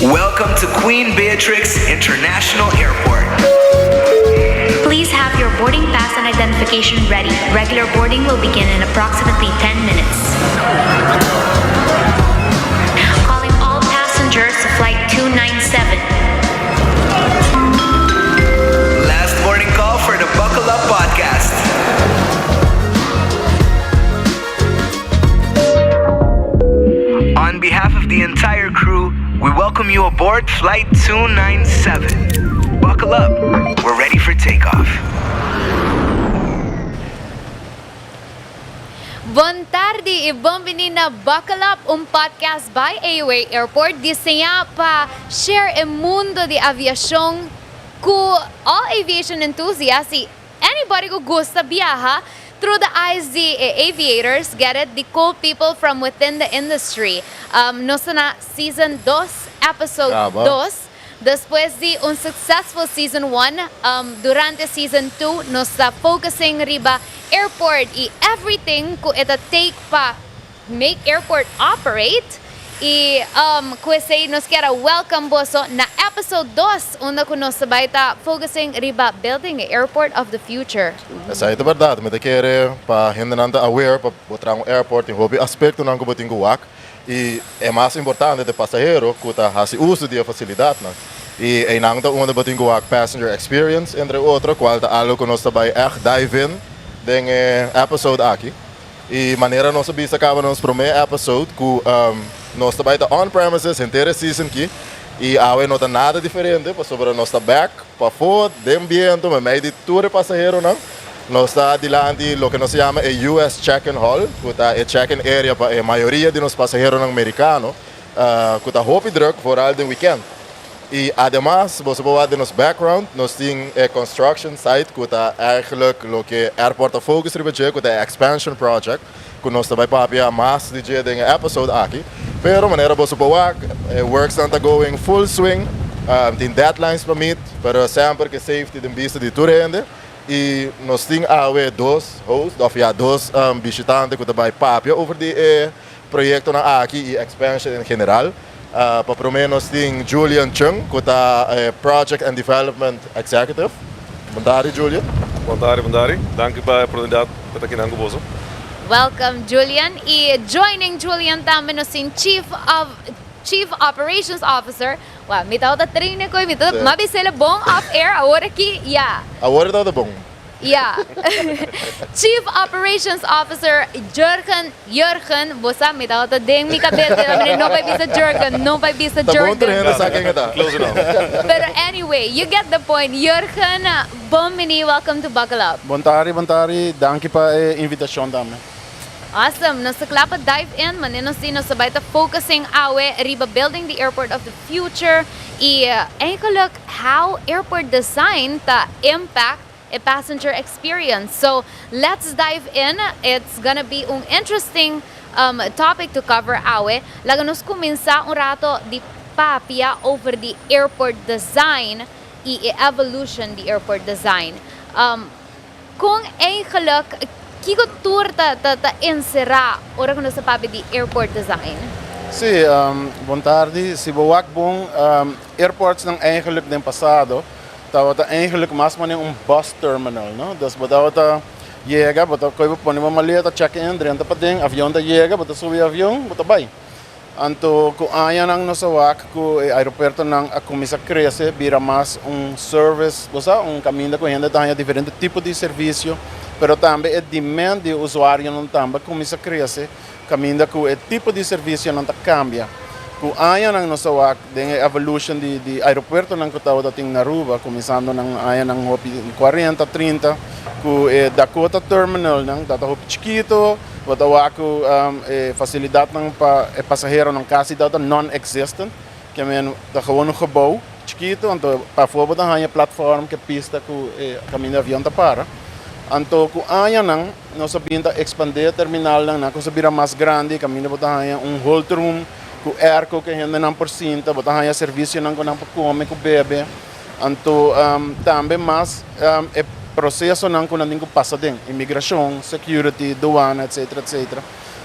Welcome to Queen Beatrix International Airport. Please have your boarding pass and identification ready. Regular boarding will begin in approximately 10 minutes. Calling all passengers to flight 297. Last boarding call for the Buckle Up podcast. On behalf of the entire crew, we welcome you aboard Flight 297. Buckle up. We're ready for takeoff. Buon tardi e benvenuti na Buckle Up, podcast by Aruba Airport, diseñado para share el mundo de aviación con all aviation enthusiasts y anybody who gusta viajar through the eyes the aviators, get it, the cool people from within the industry. Nos na season 2, episode 2. Después de un successful season 1, durante season 2, nos está focusing riba airport e everything ko ita take pa make airport operate. E kwese nos quero welcome boso na episode 2, onde ko nos sabaita focusing riba building a airport of the future. Essa é a verdade, mas quer para gente não aware para botar um airport em hobby aspecto não como tem guac e é mais importante de passageiro que tá faz uso de facilidade, não? E aí não tá onde botar guac passenger experience entre outro qual tá algo que nós também dive in den episode aqui. E maneira nós bisa acaba nos primeiro episode que nós também tá on premises inteira season aqui. E a não tá nada diferente, sobre nós tá back, para fora, de ambiente, mas meio de tour passageiro, não? Nós está adiante o que nós chama a US check-in hall, que tá a check-in area para a maioria de nos passageiros americanos, que tá hope druk vooral de weekend. E además, você pode ver nos background, nós temos a construction site, que tá eigenlijk o que Airport Focus ribetje, que tá expansion project, que nós também para mais de dia de episode aqui. Pero maneira você pode ver, works estão going full swing, tem deadlines para meet, pero sempre que safety de vista de tudo ainda. E nós temos dois hosts, ou dois visitantes que também papia over de projeto na aqui e expansion em geral. Para primeiro nós temos Julian Chung, que é Project and Development Executive. Bom tarde, Julian. Bom tarde. Dank pela oportunidade de estar aqui na Angoboso. Welcome, Julian. E joining Julian também nos Chief Operations Officer. Wow, mitaw ta training ko, mitaw mabisela bom off air agora aqui, yeah. Agora tá bom. Yeah. Chief Operations Officer Jurgen, bosa mitaw ta ding mi kabel, não vai bisa Jurgen. Tá bom treinando sa akin kita. Close enough. But anyway, you get the point. Jurgen, bom mini, welcome to Buckle Up. Bom tarde. Danke pa invitasyon dami. Awesome. Nasa klapa dive in, manino sino sabay ta focusing awe riba building the airport of the future. And look how airport design ta impact a passenger experience. So let's dive in. It's gonna be un interesting topic to cover awe. Laganos kuminsa un rato di papia over the airport design e evolution the airport design. Kung geluk Kiko tour ta insera ora kuno sa papi di airport design. Sim, bom tarde. Si bewak bom airports ng eigenlijk din pasado, tawata eigenlijk mas man bus terminal, no? Das botawata llega, bota koy ponemos maleta check-in, drenta pa ding avião da llega, bota subi avião, bota bay. Anto ku ayan ang nosawak ku aeroporto ng akumisa cresce, bira mas service, bosa caminho ko ainda tem diferente tipo de serviço. Pero também a demand de usuário não também começa a crescer, caminho que o tipo de serviço não cambia. Com a área na nossa evolution de aeroporto não que estava na Aruba, começando na área na 40, 30, com Dakota Terminal não está chiquito, bota com facilidade não para passageiro não quase data non-existent, que é da gewoon gebouw chiquito, então para fora da área plataforma que pista com caminho de avião tá para. Anto ku aya nang no sabihin ta expander terminal nang na kung sabira mas grande kami na botahaya hold room ku airco que ainda não por cinta botahaya serviço nang kunang come ku bebe anto também mas processo nang kunang ko passa din imigração security duana etc etc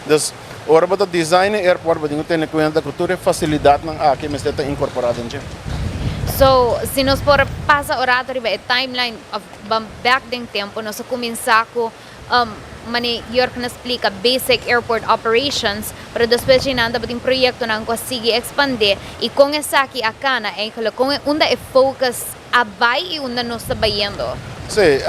Dus, ora bota design airport, bota tem em conta que toda facilidade não aqui mas está incorporada em So, se nos por passa oratório ba timeline of back ding tempo, nós começar com mani York na explica basic airport operations, para depois de nada bating proyecto nang conseguir expandir e com essa aqui a cana é com unda é focus abai e unda nos sabayendo. Sim,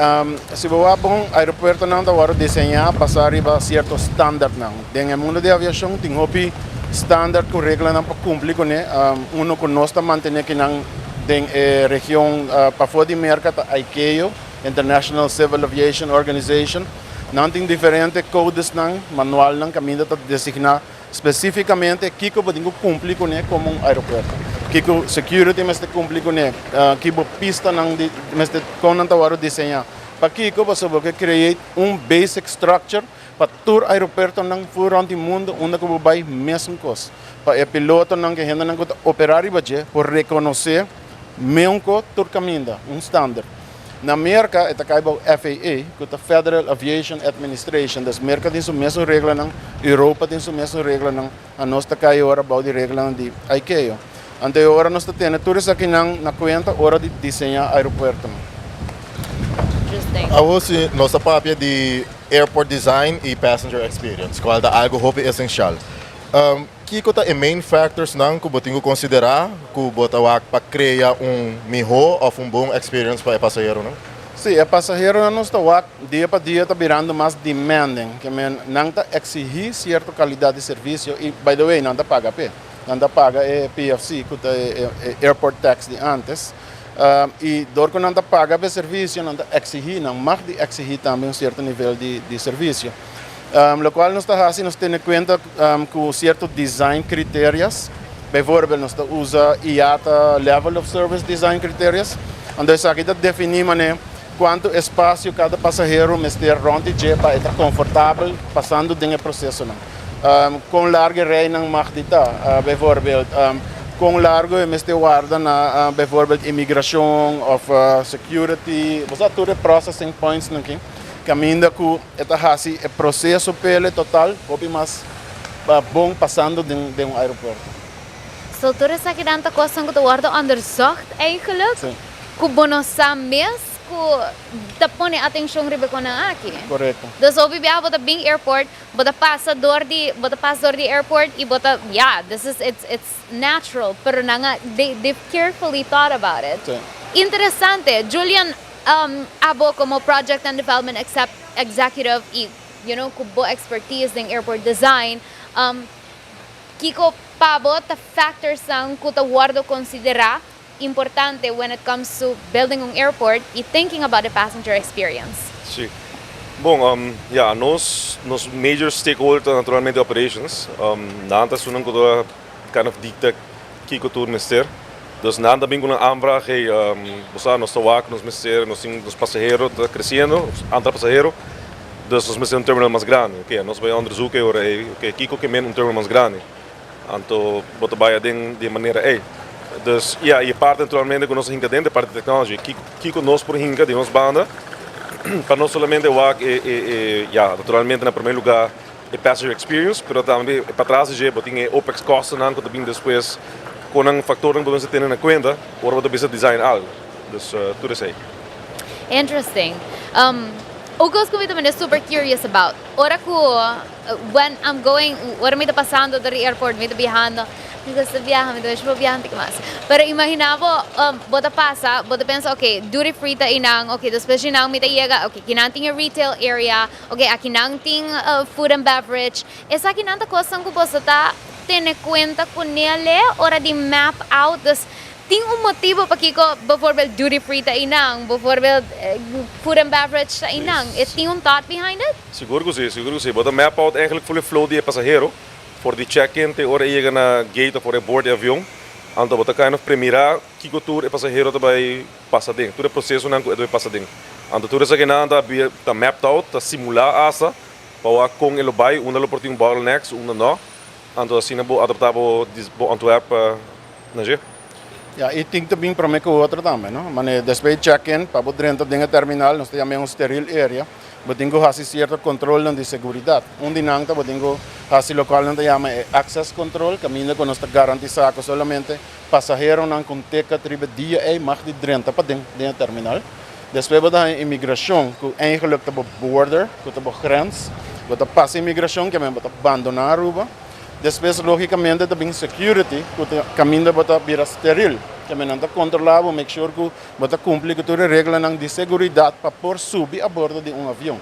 se você bom aeroporto não agora desenhar passar riba certo standard não. Dentro mundo de aviação tem hopi standard com regra não para cumprir com né. Uno com nós está manter que não den região para fora de mercado ICAO, International Civil Aviation Organization. Não tem diferente codes não, manual não, caminho está designar especificamente que que pode cumprir com né como aeroporto. Kiko security mesti cumprir com né, kibo pista não de mesti com não tawaro desenhar. Para Kiko você vai create basic structure para todo aeroporto não fora do mundo onde que vai mesmo coisa. Para o piloto não que ainda não operar budget por reconhecer mesmo todo caminho standard. Na América é caibo FAA, que é Federal Aviation Administration, das América tem sua mesma regra não, Europa tem sua mesma regra não, a nós está caindo agora about de regra de ICAO. Ante agora nós temos tudo aqui na conta hora de desenhar aeroporto. Interesting. A você nossa papia de airport design e passenger experience, qual é algo hope essencial. Que é main factors não que você considerar que você para criar melhor ou bom experience para o passageiro, não? Sim, o passageiro não está dia para dia está virando mais demanding, que não está exigir certa qualidade de serviço e by the way não está paga pé, não está paga PFC, que é airport tax de antes. E dor que não está paga o serviço, não está exigir, não mais de exigir também certo nível de serviço. Lo qual nós está assim, nós temos em conta com certo design critérios, por exemplo, nós usa IATA level of service design critérios, onde isso aqui definir quanto espaço cada passageiro ter ronde para estar confortável passando dentro do processo com larga rei não mais de tá, por exemplo, com largo mestre guarda na por exemplo imigração of security, você tudo processing points aqui. Caminho que está assim o processo pele total, pouco mais bom passando de aeroporto. So, tudo essa que tanta coisa que tu guarda underzocht eigenlijk, que bono sa mes, que te põe atenção ribe com na aqui. Correto. Dus obi biya bota bing airport, bota passa door di airport e bota it's natural, pero nanga they've carefully thought about it. Sim. Interessante, Julian abo como project and development executive e kubo expertise ng airport design kiko pabo ta factors ang kuta guardo considera importante when it comes to building an airport e thinking about the passenger experience. Sim. Bom, nos major stakeholders naturalmente operations, nanta sunang ko kind of dicta kiko tour mister. Dus na também com a aanvraag, nós estamos nos meses, nos passageiros está crescendo, entre passageiros, dus nós meses terminal mais grande, ok, nós vamos onderzoeken, ok, kiko que men terminal mais grande, então bota baia de maneira dus e parte naturalmente com nós hinca dentro parte de tecnologia, kiko nós por hinca de nós banda, para não somente naturalmente na primeiro lugar a passenger experience, mas também para trás já botinha opex costs não que também depois com um fator que você tem na conta, ou você precisa design algo. Dus tudo isso aí. Interesting. O que eu também super curious about. Ora ko when I'm going, ora me passando do airport, me viajando, digo sa viaje, me deixo viajando que mais. Pero imaginavo, bota passa, bota pensa, okay, duty free ta inang, okay, depois inang me ta llega, okay, kinanting a retail area, okay, akinanting food and beverage. Esa kinanta coisa que você tá tendo conta com ele, hora de map out, tem motivo para que, por exemplo, duty free ta inang, por exemplo, food and beverage ta inang. Tem thought behind it? Seguro que sim. Bota map out eigenlijk voor de flow de passageiro, voor de check-in, te hora chega na gate voor de board de avião, então bota kind of primeira, kiko tour e passageiro também passa dentro, todo o processo não é passa dentro. Então tudo isso que não tá mapped out, tá simular asa, para com ele vai, uma por tem bottlenecks, uma não. Então assim é adaptável para Antwerp, não é? E tem também para mim que o outro também, não? Mas depois check-in, para dentro da terminal, nós temos steril area, botingo hasi cierto control de seguridad. Dinang ta botingo hasi local não chama access control, caminho que nós está garantizar que solamente passageiro não com teca tribe dia mag de 30 para dentro do terminal. Depois botar imigração, que eigenlijk tá border, que tá grens, botar passa imigração que mesmo botar abandonar Aruba. Depois logicamente também security, que caminho botar vira steril. Que me nanta controlado, make sure que bota cumprir com todas as regras de segurança para por subir a bordo de avião.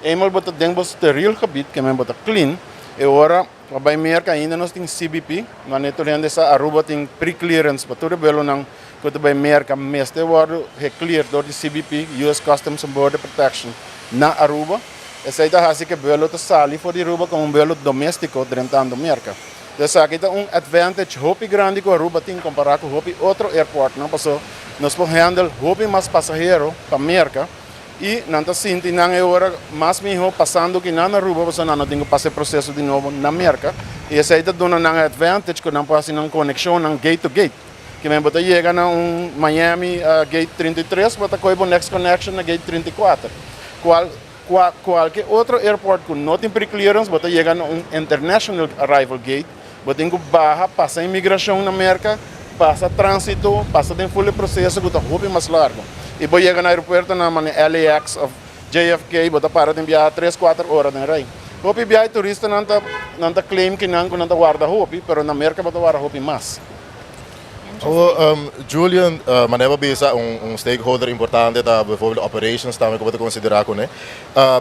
Eenmaal bota dentro steril gebied, que me bota clean, e agora vai meer que ainda nós tem CBP, mas neto essa Aruba tem pre-clearance para todo belo nang que vai meer que meste word clear door de CBP, US Customs and Border Protection na Aruba. Essa aí tá assim que belo tá sali for de Aruba como belo doméstico dentro merca. Então aqui está advantage hopi grande que Aruba tem comparado com hopi outro airport, não passou. Nós podemos handle hopi mais passageiro para merca e não está sinto não é hora mais mesmo passando que na Aruba você não tem que passar processo de novo na merca e essa aí está dando um advantage que não passa uma conexão não gate to gate. Que mesmo você chega na Miami gate 33, você coi next connection na gate 34. Qualquer outro airport que não tem pre-clearance, você chega na international arrival gate. Botem que barra, passa imigração na América, passa trânsito, passa de full processo que está muito mais largo. E vou chegar no aeroporto na LAX of JFK, bota para de enviar 3-4 horas de rei. Hopi viagem turista não tá claim que não guarda hopi, pero na América bota guarda hopi mais. Julian, maneva bisa stakeholder importante tá, bijvoorbeeld operations também que você considerar com né,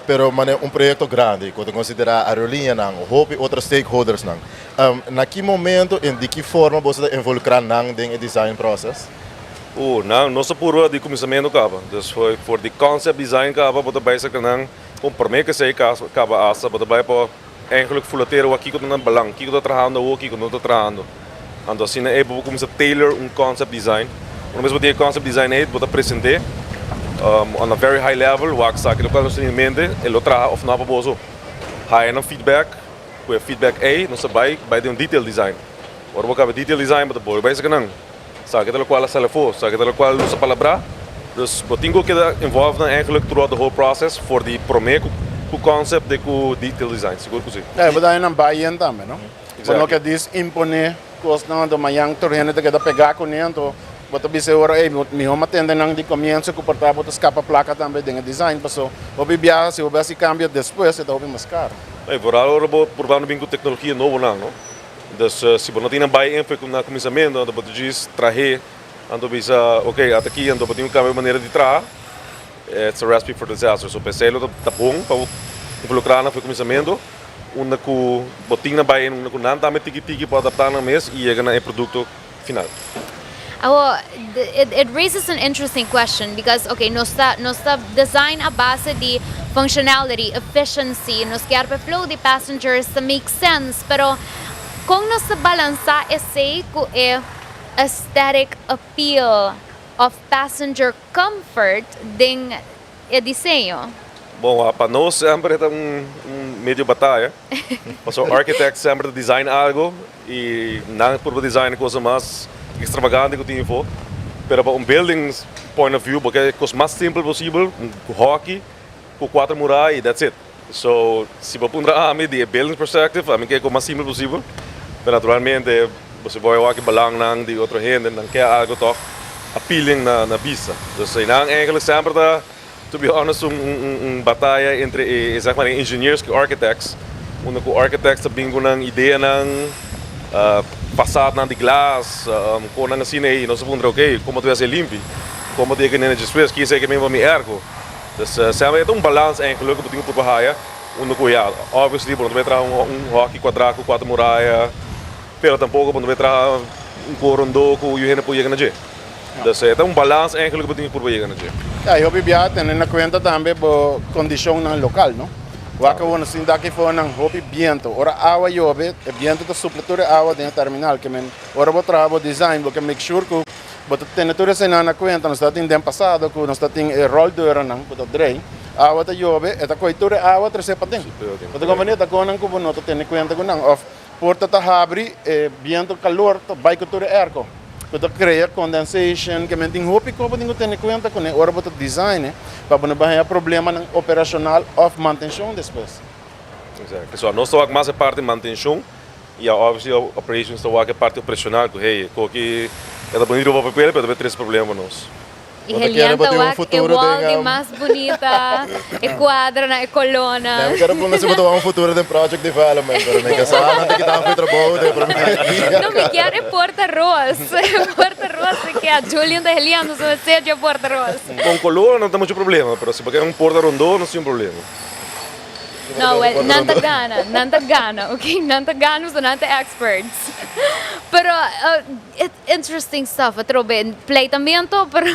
pero projeto grande que você considerar a aerolínea não, houve outros stakeholders não. Na que momento e de que forma você está involucrar não dentro design process? Não, nossa pura de começamento acaba. Dus voor die concept design acaba, bota bij se kanang, para mim que sei acaba asa, bota bij para eigenlijk fullateren wat kiko dan belang, kiko dat trabajando, o kiko não tá trabajando. Então assim é bom começar a tailor concept design. Quando mesmo tem concept design aí, bota apresentar on a very high level, o que sabe que local nós em mente, ele trabalha of na baboso. High no feedback, com feedback A, nós vai de detail design. Ora boca detail design, bota boa, vai ser que não. Sabe que qual a sala for, sabe que qual usa palavra. Dus botingo que involved eigenlijk throughout the whole process for the promeco com concept de com detail design, seguro que sim. Mas daí não vai também, não? Quando que diz impone coisa não do manhã torrente que da pegar com então bota bise ora me homa tende nang di comienzo que portar bota escapa placa também de design passou o bibia se o base cambia depois então o mais caro. Vooral ora por lá no bingo tecnologia novo não. Dus se você não tem bij info na começamento, então você diz trazer, então bisa ok, até aqui então você tem uma maneira de trazer. It's a recipe for disaster. So pensei lo tá bom para involucrar na começamento. Una ku botinha by una ku nanta met tiki para adaptar na mes e chega no produto final. Well, it raises an interesting question because, okay, nos design a base de functionality, efficiency, nos quer para flow de passengers to make sense, pero kung nos balansa esse ku aesthetic appeal of passenger comfort ding desenho. Bom, para nós sempre é meio batalha. Mas o architect sempre design algo e não por design coisa mais extravagante que tem for. Pero para building point of view, porque é coisa mais simples possível, hockey, com 4 muralhas e that's it. So, se você pondra a mim de building perspective, a mim que é o mais simples possível. Mas naturalmente, você vai olhar que balang nang de outra gente, não quer algo toch appealing na vista. Dus não eigenlijk sempre da to be honest, batalha entre zeg maar, engineers e architects. Onde com architects também com uma ideia ng passado de glass, com nang assim aí, nós vamos ok, como tu vai ser limpo, como tu vai ter space, que isso é que mesmo me ergo. Dus sempre é balance eigenlijk que eu tenho por batalha. Onde com ja, obviously, quando vai trazer hockey quadrado com 4 muralhas, pero tampouco quando vai trazer corondo com o gente pode chegar na G. Dus é balance eigenlijk que eu tenho por chegar na G. Eu bibia tendo na conta também a condição no local, não? O que eu não sinto aqui foi um hobby viento. Ora água chove, o viento está suplindo água dentro do terminal. Que ora vou trabalhar design, porque make sure que a temperatura na conta, nós está tendo passado, que nós está tendo roll door não, para drain. Água está chove, esta coitura água trece para dentro. Porque a companhia está com um que não tem conta com não. Porta está abre, viento calor, vai com tudo erco. Kita crea condensation, que men ting hopi ko pa tingo tene kwenta ko ne ora bota design para não bahia problema ng operacional of manutenção depois. Exactly. So nós estamos mais a parte de manutenção e obviously operations estão a parte operacional que hey, que é da bonito para papel, mas também três problemas nós. E Bota Helian quero bater um tawag, e futuro wall de, di mas bonita, e quadra na e colona. Eu quero pôr nesse botão um futuro de project development, pero me casar não tem que dar um trabalho de para Não me quer é Porta-Ross. Porta-Ross é que a Julian da Helian nos vai de Porta-Ross. Com color não tem muito problema, mas se você quer porta rondô não tem problema. No, well, nanta gana, okay? Nanta gana, so nanta experts. Pero, interesting stuff, Atrobe. Pleitamento, pero,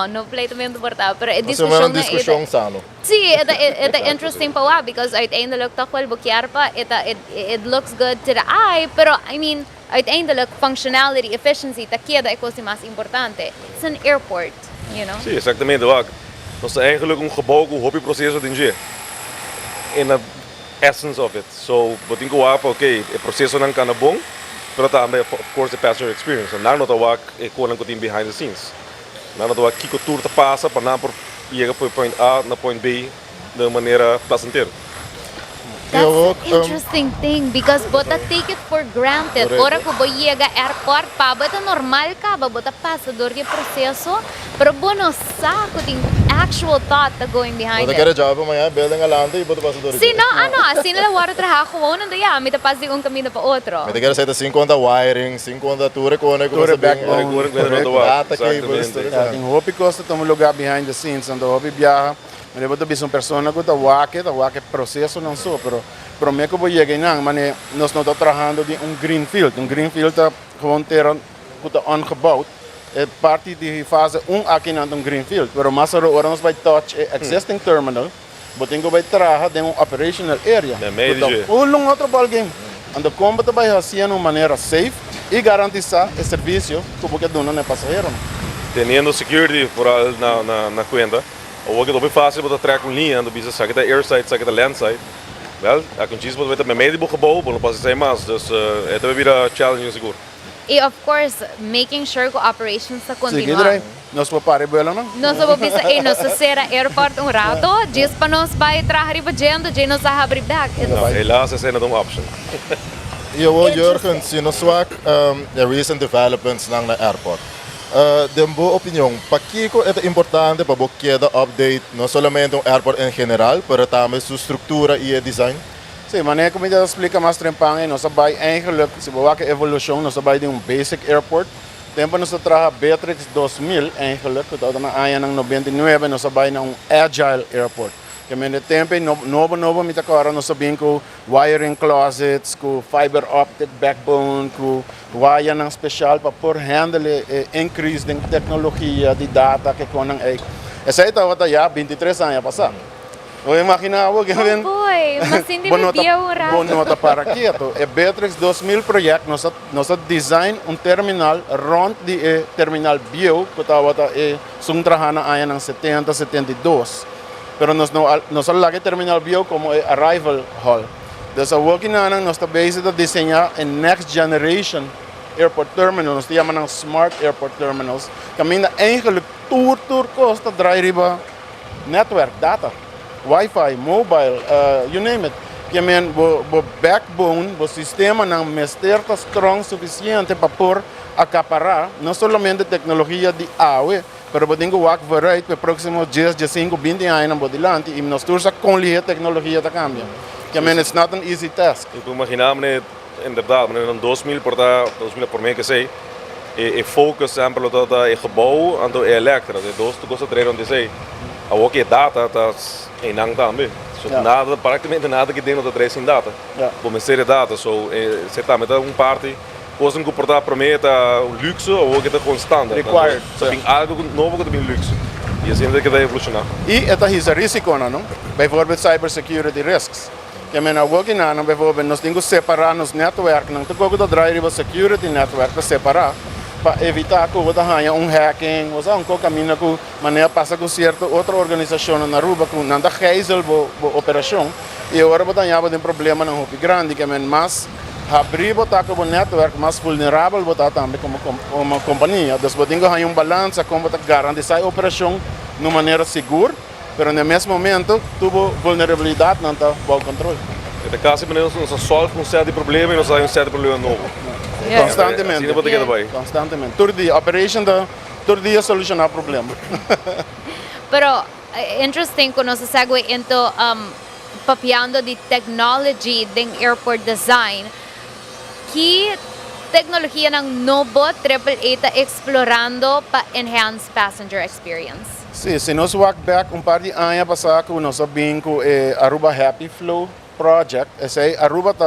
no pleitamento porta, pero Mas é diskusyon uma discussão sano. Sí, ito interesting pa wa, because uiteindelijk toch wel bukyar pa, it looks good to the eye, pero, I mean, uiteindelijk functionality, efficiency, takia da ikosi mas importante. It's an airport, you know? Sim, exatamente. Nós estamos eigenlijk gebouw com hobbyprocesso de engenharia. In the essence of it. So, botin ko wapa, okay, o processo não cana bom, pero também, of course, the passenger experience. Não não tawak e kulang ko behind the scenes. Não não tawak kiko tour ta passa para não por chegar para point A na point B de maneira placenteira. That's Eu, an interesting thing because bota take it for granted. Correcto. Ora ko boyega airport pa, bota normal ka ba, bota pasador que processo, pero bono sa ko ting actual thought that going behind Bota it. quero job amanhã, building alante e bota passador. Si no, assim na wara trabajo mo nando ya, mita pasi un camino pa outro. Me quero sair 50 wiring, 50 tour cone com Tour essa backbone. data que Exatamente. Ting hopi costa tamo lugar behind the scenes, ando hopi viaja. Mas bota bis persona que tá wake processo não só, pero me que vou chegar nang, mas nós não tá trabalhando de greenfield. Greenfield tá gewoon ter tá ongebouwd. É parte de fase aqui na greenfield, pero mas agora nós vai touch existing terminal, botingo vai trabalhar de operational area. É meio de Um outro ballgame. Ando como tá vai fazer de maneira safe e garantizar o serviço que você dona no passageiro. Teniendo security por na conta. Ou que é bem fácil botar track com linha, ando bisa sabe da airside, sabe da landside. Wel, a condições pode ter meio de gebouw, não pode ser mais, dus é também vira challenge seguro. E of course, making sure que operations sa Sige, continua. dre. Nós vamos parar belo não? Nós vamos bisa nós sera airport um rato, diz para nós vai trabalhar bajendo, de nós a abrir back. Nou, helaas is er nog een option. Eu, Jurgen, se no swak the recent developments ng na airport. De boa opinião, para que é importante para você update não somente um airport em geral, mas também sua estrutura e design? Sim, mas como eu explica mais trempang, nós vai eigenlijk, se você que evolução, nós vai de basic airport. Tempo nós trabalha Beatrix 2000 eigenlijk, que está na área ng 99, nós vai na agile airport. Que men tempo novo mita agora nós sabemos com wiring closets, com fiber optic backbone, com wire ng special para por handle increase de tecnologia de data que com ang essa ita wata ya 23 anos passar. Eu imaginava que Oh boy, mas hindi na dia o rato. Bonota para quieto. É Beatrix 2000 projeto, nós design terminal rond de terminal bio que estava sung trahana ayan ng 70, 72. Pero nós lagi terminal bio como arrival hall. Dessa working na nós está based a desenhar a next generation airport terminal, nós chamamos ng smart airport terminals. Kami na eigenlijk tour costa drive network data. Wi-Fi, mobile, you name it. Kaya o backbone, o sistema ng mesterta strong suficiente para por acaparar não somente tecnologia de AWE, pero podemos work variety para próximos 10, 15, 20 anos por diante e nós temos com a tecnologia da cambia. Kaya it's not an easy task. Ik imagino me inderdaad, meneer dan 2000 por mij que sei, e focus sempre dat e gebouw aan de elektra, de dos tu costa trein onde sei. A o que data tá em nang também. So nada, praticamente nada que dentro da trein sem data. Bom, série data, so se tá metade parte coisa que comportar prometa o luxo ou que tá constante. Required. So tem algo novo que tem luxo. E assim é que vai evolucionar. E esta é risco não? Bijvoorbeeld cybersecurity risks. Kaya may working na bijvoorbeeld nós temos que separar nos network não tem que drive security network para separar para evitar que você tenha hacking, você não caminha com maneira passa com certa outra organização na Aruba com nada geisel bo operação e agora você tem um problema não muito grande que é mais abrir botar como network mais vulnerável botar também como companhia. Então, você tem que ter um balanço como garantir a operação de uma maneira segura, mas no mesmo momento, tuvo vulnerabilidade não está bom controle. De caso, nós resolvemos um certo problema e nós temos um certo problema novo. Constantemente. Assim, não vai. Constantemente. Todo dia, operation todo dia solucionar problema. Pero interesting kung sa segue into papiando di technology ding airport design, que teknolohiya ng Nobo AAA ta explorando pa enhance passenger experience? Sim, se nós walk back um par de anos passado, nós sabemos que Aruba Happy Flow project, esse Aruba tá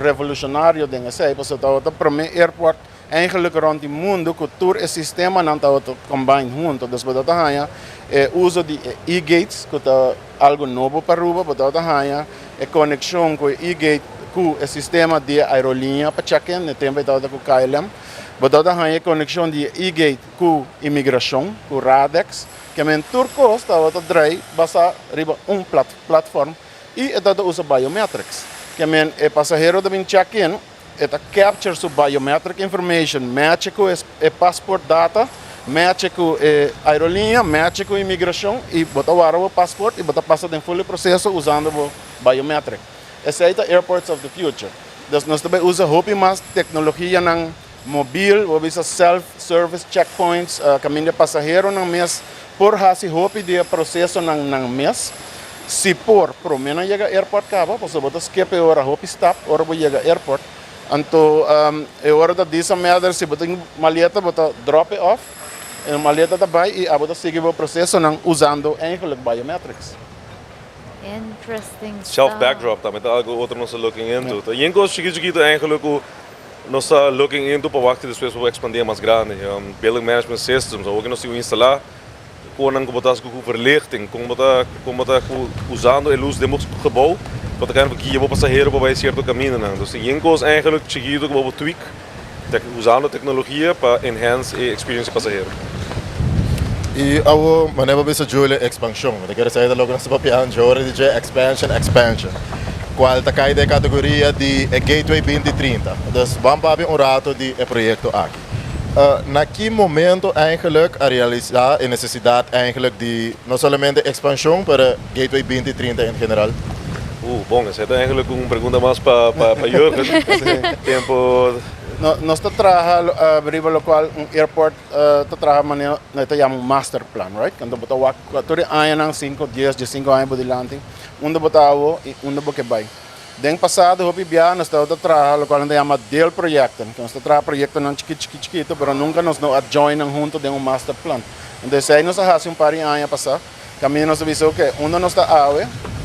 revolucionário ding esse, porque tá o primeiro airport eigenlijk rond die mundo que todo o sistema não está combinado junto. Então, você tem o uso de e-gates, que é algo novo para Aruba, você tem a conexão com o e-gate com o sistema de aerolinha para check-in, no tempo está com o KLM. Você tem a conexão de e-gate com a imigração, com o Radex, que é turco, está drive, basta riba plataforma, e está usa biometrics, que é passageiro também check-in, it captures biometric information, match com o passport data, match com a aerolinha, match com a imigração e bota o passport e bota passa em full processo usando o biometric. Esse é o Airports of the Future. Então nós também usamos mais tecnologia ng mobil, ou self-service checkpoints, caminho de passageiro ng mês, por hasi hopi de processo ng mês. Se por menos chega airport cabo, você bota skip hora hopi stop, hora bo chega airport. Então, é hora da dessa merda, se você tem maleta, você drop off, a maleta também, e você segue o processo usando eigenlijk biometrics. Interesting Self-backdrop também, tá algo outro nós looking into. Tá, e coisa chiquito eigenlijk nós está looking into para que depois vou expandir mais grande. Building management systems, o que nós temos instalar, com a botas com verlichting, com botar usando a luz do gebouw. Wat kan ik hier op passagieren bij certo caminho, dus die coisa eigenlijk chiquito que vou tweak, usando tecnologia para enhance a experience passageiro. E a maneira de fazer expansão, eu quero sair da logo nessa papel, agora de expansion. Qual está a categoria de Gateway 2030? Então, vamos para rato de projeto aqui. Na que momento eigenlijk a realizar a necessidade eigenlijk de não somente expansão para Gateway 2030 em geral? Bom, essa é eigenlijk uma pergunta mais para Jurgen. Tempo. Nós trabalhamos a local airport, trabalhamos no master plan, right? Quando botamos todo ano 5, 10, 15 anos por diante, onde botamos e onde que vai. Den passado, hopi bia, nós trabalhamos local onde chama del projeto. Nós trabalhamos projeto não chiquito, mas nunca nos adjoinam junto de master plan. Então, aí nós fazemos par de anos passar, caminho nós avisou que onde nós está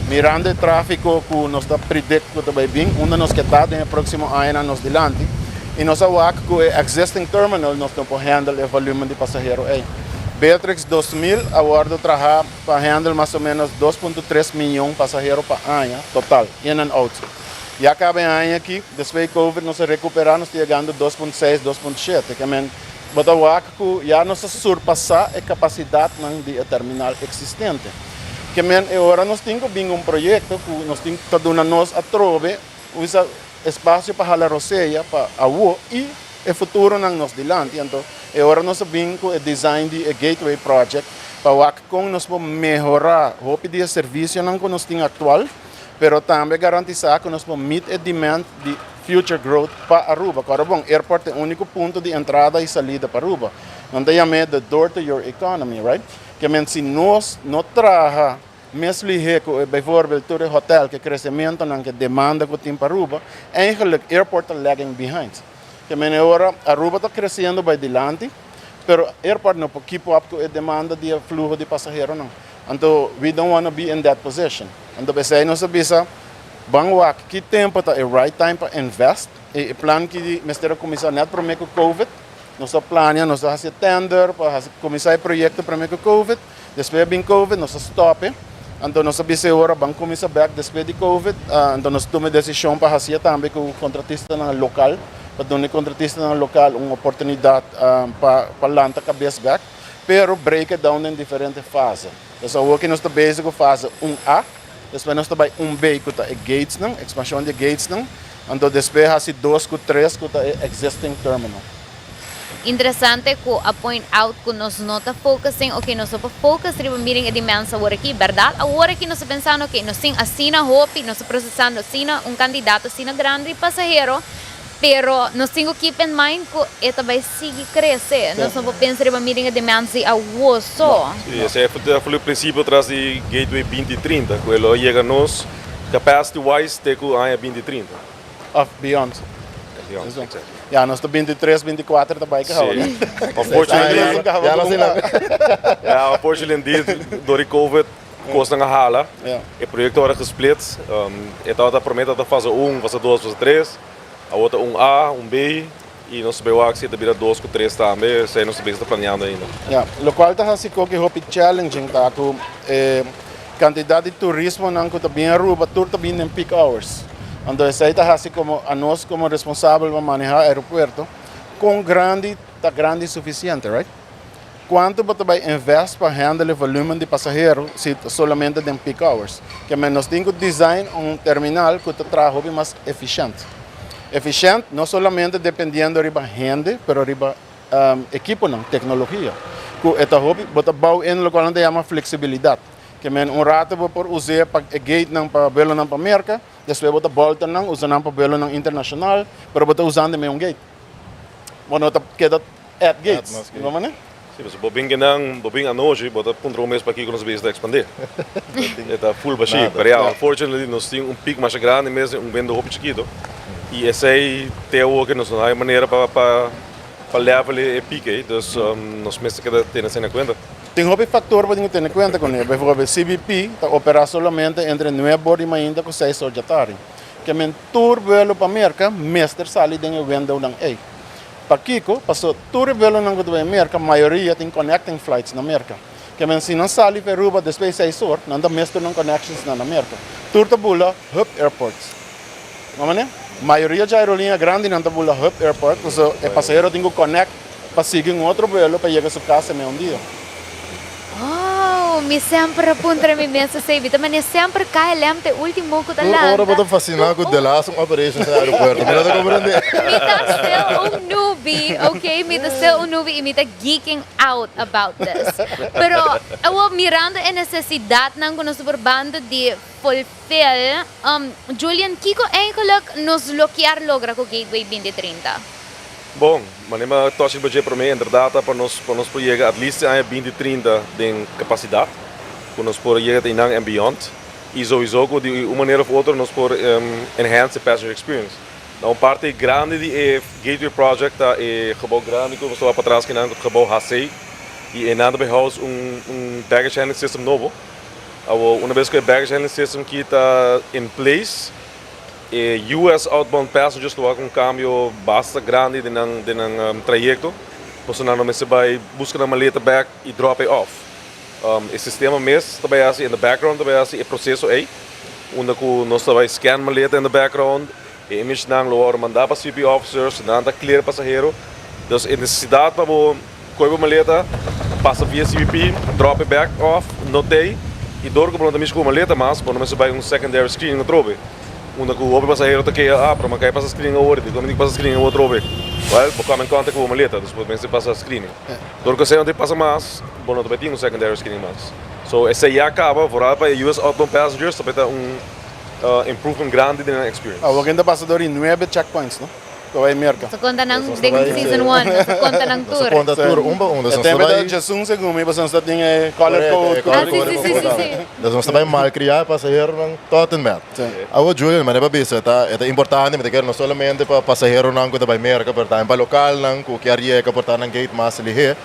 mirando o tráfego que nós está predicto que vai vir, onde nós está no próximo ano nos dilante, e nós awak com o existing terminal nós estamos handle o volume de passageiros aí. Beatrix 2000 agora trabalha para handle mais ou menos 2.3 milhões de passageiros por ano total, in and out. E acaba ano aqui, depois do Covid nós recuperamos, chegando 2.6, 2.7, que é bota awak que já nós surpassar a capacidade de terminal existente. Que agora nós temos projeto que nós temos que dar nós a trove usa espaço para a roceia para a rua e o futuro nós dilante. Então agora nós temos o design de gateway project para que nós vamos melhorar o de serviço que nós temos atual, mas também garantir que nós vamos meet a demand de future growth para Aruba. Agora bom, airport é o único ponto de entrada e saída para Aruba. Não tem the door to your economy, right? Que se nós não trabalhamos mesmo com, bijvoorbeeld, todo hotel que crescimento que demanda que tem para Aruba, eigenlijk airport está lagging behind. Que agora Aruba está crescendo para diante, mas airport não pode keep up com a demanda de fluxo de passageiros não. Então, we don't want to be in that position. Então, você nós sabemos, bangwak, que tempo está o right time para invest. E o plano que o Ministério começou net para o Covid, nós planejamos, nós fazemos tender para começar o projeto para o Covid. Depois do Covid, nós stop. Então, nós sabemos agora vamos começar back depois de Covid. Então, nós tomamos a decisão para fazer também com o contratista local, para dar o contratista local uma oportunidade para lançar a cabeça back, pero break it down em diferentes fases. Então, o que nós estamos com fase 1A, depois nós estamos 1B, que é gates, expansão de gates, Então depois há 2 com 3 com o existing terminal. Interessante que a point out que nós não está focusing, ok, nós só focus riba meeting a dimensão agora aqui, verdade? Agora aqui nós pensando, ok, nós sim assina hope, nós processando assina candidato, assina grande passageiro, pero nós temos que keep in mind que esta vai seguir crescer, nós não pensar riba meeting a dimensão a osso. Esse foi o princípio atrás de Gateway 2030, que ele chega nos capacity wise até que a 2030. Of beyond. Beyond, Isso. exactly. Ja, nós estamos 23, 24 também que Sim. Unfortunately, door die COVID kost nga hala. Ja. Het project wordt gesplit. Het had prometido da fase 1, fase 2, fase 3. A outra 1A, 1B. E nós sabemos que se vira 2 com 3 também. Sei nós sabemos planeando ainda. Ja, lo qual está assim que hopi challenging tá com quantidade de turismo não que também Aruba tour também em peak hours. Então isso aí está assim como a nós como responsável para manejar o aeroporto com grande suficiente, right? Quanto você vai investir para handle o volume de passageiros se solamente em peak hours? Que nós temos que design terminal que trabalhe mais eficiente. Eficiente não somente dependendo da gente, mas da equipo, não, tecnologia. Que esta hobby, você bau em o que a gente chama flexibilidade. Que rato você usar para gate não para belo não para merca, depois você volta não usa não para belo não internacional, mas você usando também gate. Você queda at gates, não é? Sim, mas bobing anoje, bota um mês para aqui que nós vamos expandir. Está full baixo, mas unfortunately nós temos pico mais grande mesmo, vendo roupa chiquito. E esse aí tem o que nós não há maneira para levar o pico, então nós mesmos que ter isso em conta. Tem outro fator para ter em conta com ele. Por exemplo, o CBP opera somente entre 9 e ainda com 6 horas da tarde. Que é tour velo para América, mestre sali den venda não é. Para Kiko, passou tour velo não do América, a maioria tem connecting flights na América. Que é se não sali para Aruba depois 6 horas, não dá mestre não connections na América. Tour tabula hub airports. Não é? A maioria de aerolínea grande não tabula hub airport, então o passageiro tem que connect para seguir outro velo para chegar a sua casa em dia. Oh, me sempre apunta mi mesa sa ibita, man sempre kaya lemte último ko Agora talanta. estou fascinado com o Delas operations no aeroporto. Não dá compreender. Mita still newbie, okay? Mita still newbie e mita geeking out about this. Pero, awo mirando a necessidade ng kuno superbando de fulfill, Julian, Kiko eigenlijk nos bloquear logra com Gateway 2030. Bom, mas nem tocha budget para mim, inderdaad, para nós chegar at least a 2030 de capacidade, para nós poder chegar em and beyond. E sowieso, de uma maneira ou outra, nós poder enhance the passenger experience. Então, parte grande do Gateway Project é gebouw grande, que você vai para trás, que é o gebouw HC, e é nada behouse baggage handling system novo. Uma vez que o baggage handling system que está in place, US outbound passengers que com cambio bastante grande de trajecto, você não vai buscar uma maleta back e drop it off. O sistema mesmo também assim in the background também assim o processo aí, onde nós vai scan maleta in the background, e image não lo mandar para CP officers, não tá clear passageiro, então a necessidade para coiba maleta passa via CP, drop it back off, notei e dor que pronto com maleta mas, quando você vai secondary screening no trobe. Onde o passageiro está aqui, para uma passa screening agora, como que passa screening outro vez. Well, vou em conta com a maleta, depois você passa screening. Então, que você não passa mais, bom, não tem um secondary screening mais. So, esse aí acaba, para US outbound passengers, também está improvement grande na experience. O que ainda passa em 9 checkpoints, não? Kawai merka. Sa konta ng Ding Season 1, sa konta ng tour. Sa konta tour, um Até me dá um segundo, mas não tem color code. Sim. Nós também mal criar passageiro ng totalmente. Awo Julian, mas é bisa é importante, mas não somente para passageiro não que também merca, mas também para local não que aria que portar ng gate mas lihe.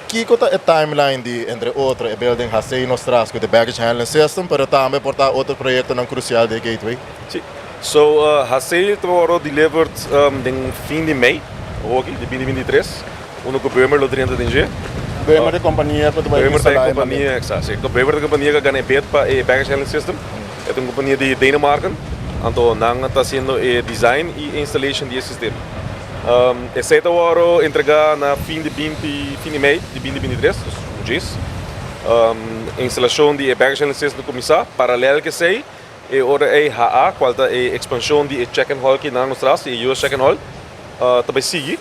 Kiko ta timeline de entre outro é building hasei nos traz com the baggage handling system, para também portar outro projeto não crucial de gateway. Sim. So, Hasei tomorrow delivered em fim de Mei, de 2023, onde o Bremer lo 30 de G. Bremer de companhia para Bremer de companhia, exato. O Bremer de companhia que ganha bet para o baggage handling system. É uma companhia de Dinamarca, então não está fazendo design e installation desse sistema. Esse tomorrow entregar na fim de Mei de 2023, o GIS. Instalação de baggage handling system começar, paralelo que sei. ora é HA, qual é a expansão de check-in hall que nós traz, e US check-in hall, também sigue.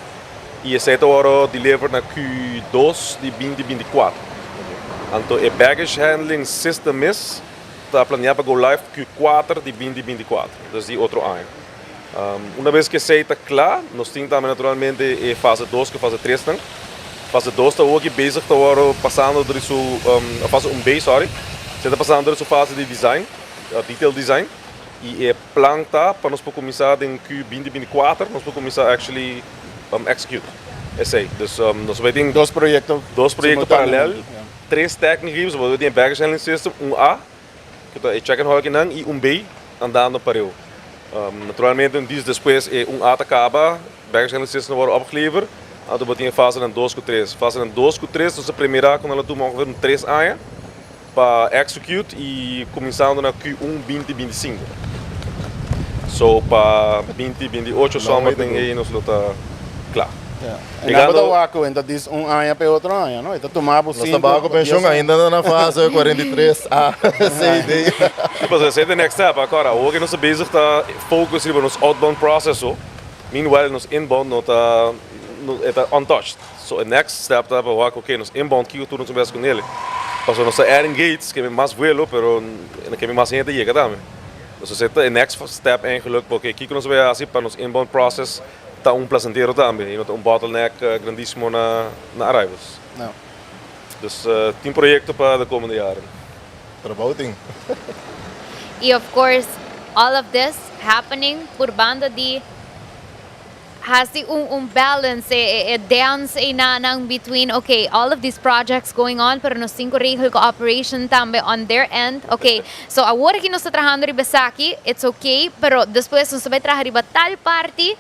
E esse é agora deliver na Q2 de 2024. Então, o baggage handling system está planeado para go live Q4 de 2024, dus die outro ano. Uma vez que isso está claro, nós temos também naturalmente a fase 2 e a fase 3. Fase 2 está hoje bezig te worden, passando door a fase 1B, sorry. Você está passando door a fase de design, detail design. E o plano está para nós começar em Q2024, nós começar actually execute. Esse aí. Dus nós vamos ter Dois projetos paralelos, 3 técnicos, vamos ter baggage handling system, 1A, que é check-in hall e 1B andando para eu. Naturalmente, depois 1A acaba, baggage handling system wordt opgeleverd. Dan wordt in fase 2 com 3. Fase 2 com 3, dus a primeira quando ela toma ongeveer 3 anos para execute e começando na Q1 2025. So para 2028 somente ninguém nos luta claro. E nada do Waco, ainda diz ano para outro ano, não? Então tomava 5. Nós estamos com pensão ainda na fase 43A, essa ideia. Depois esse é o next step agora. Hoje nós bezig está focus op ons outbound processo. Meanwhile nos inbound não está untouched. So the next step está para okay, nos inbound que tudo nos começa com ele. Passo nós adding gates que é mais vuelo, pero que é mais gente chega também. Dus esse é o next step eigenlijk porque que nós vai assim para nos inbound process está placenteiro também, e não bottleneck grandíssimo na arrivals. Não. Dus tem projeto para de komende jaren. Trouwouting. E of course, all of this happening por banda de hasi balance dance nang between okay, all of these projects going on pero nos 5 regel cooperation tambe on their end. Okay, so agora que nós está trabajando riba saki, it's okay, pero después nos vai trabalhar riba tal parte,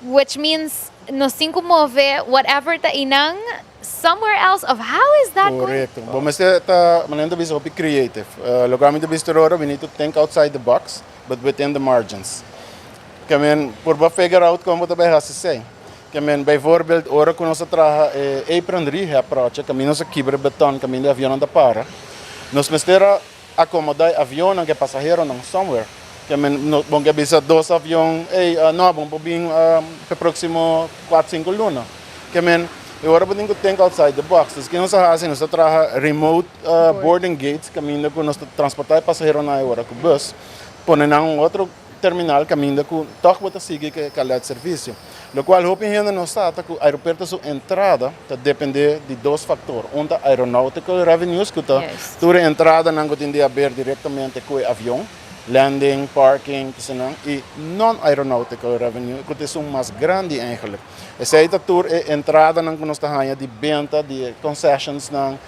which means nos 5 move whatever ta inang somewhere else of how is that Correcto. going? Bom, mas está manendo bisa be creative. Logamente bisa we need to think outside the box, but within the margins. I mean, por figure out como também has say. I mean, bijvoorbeeld, ora que nós trabalha apron rehab project, que nós quebra beton, que nós avião anda para. Nós mestera acomodar avião que passageiro não somewhere. Que mean, bom que bisa 2 avião, não, bom bem para próximo 4-5 luna. Que mean, agora podemos think outside the box. Então, que nós fazemos, nós trabalha remote boarding gates, que nós transportar passageiro na hora com bus, põe na outro terminal caminho que toch bota seguir que é o serviço. Lo qual hope ainda não está que o aeroporto sua entrada tá depender de 2 fatores. Um da aeronautical revenues que tá toda entrada não tem de haver diretamente com o avião, landing, parking, que senão e non aeronautical revenue que são mais grande eigenlijk. Essa é a tour entrada não que nós tá de venda de concessions não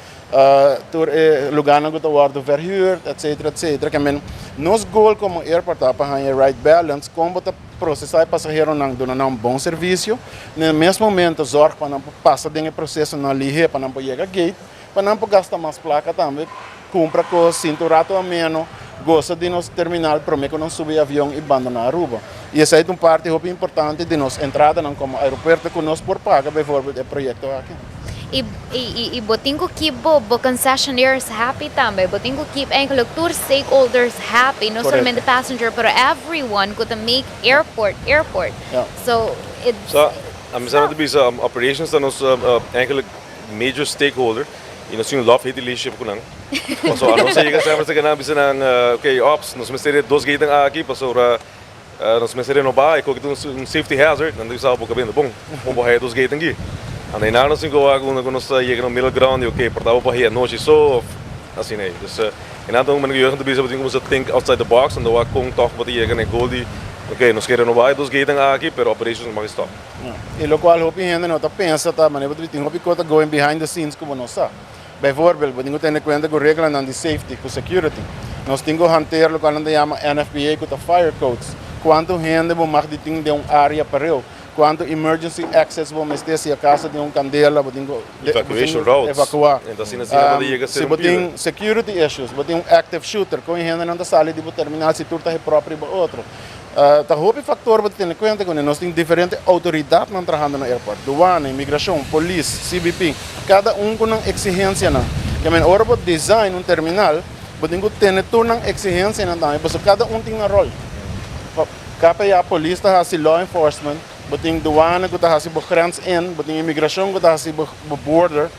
tur lugar na guto wardo verhuur, etc. Que men nos goal como airport para ganhar right balance, como ta processar passageiro nang do na bom serviço, no mesmo momento zorg para não passar dentro processo na lihe para não chegar gate, para não gastar mais placa também, compra com cinturato a menos, gosta de nos terminal para que não subir avião e banda na Aruba. E essa é uma parte muito importante de nos entrada não como aeroporto que nós por paga, por exemplo, o projeto aqui. E botin ko keep bo concessionaires happy também. Botin ko keep eigenlijk tour stakeholders happy. Not solamente the passenger, but everyone could make airport. Yeah. So it's... So, amizade de bisa operations dan ons eigenlijk major stakeholder. E nós temos love hate relationship com nós. So, nós chega sempre se ganhar bisa nang okay ops, nós mestre 2 gates aqui, pastor nós mestre no ba, iko que um safety hazard, não deve boca bem bom. Vamos botar 2 gates aqui. En daarna nós quando nós chega no middle ground, okay, portava para hier noite só assim aí. Dus en dan met jeugd de bisa beting om think outside the box en dan kom toch wat hier gaan goal die okay, nós queremos no vai 2 gates aqui, pero operations mag stop. E lo qual hope ainda não tá pensa tá, mas eu tenho hope que going behind the scenes como nós sabe. Bijvoorbeeld, we moeten conta com regras de safety, com security. Nós temos que hantear o que a gente chama NFPA, com fire codes. Quanto gente vão mais de uma área para eu. Quanto emergency access vamos ter se a casa de candela, Evacuation routes. Evacuar. Então assim assim se tem security issues, tem active shooter, com gente não sale de terminal se turta é próprio para outro. Tá hope factor para ter conta com nós temos diferentes autoridades não trabalhando no airport, doana, imigração, polícia, CBP, cada com uma exigência não. Que men ora design terminal, boting ko tenetur ng exigência na tayo, basta cada tem na rol. Kapag a polícia ha si law enforcement, boting douane ko ha si grens in, boting imigração ko ha si border,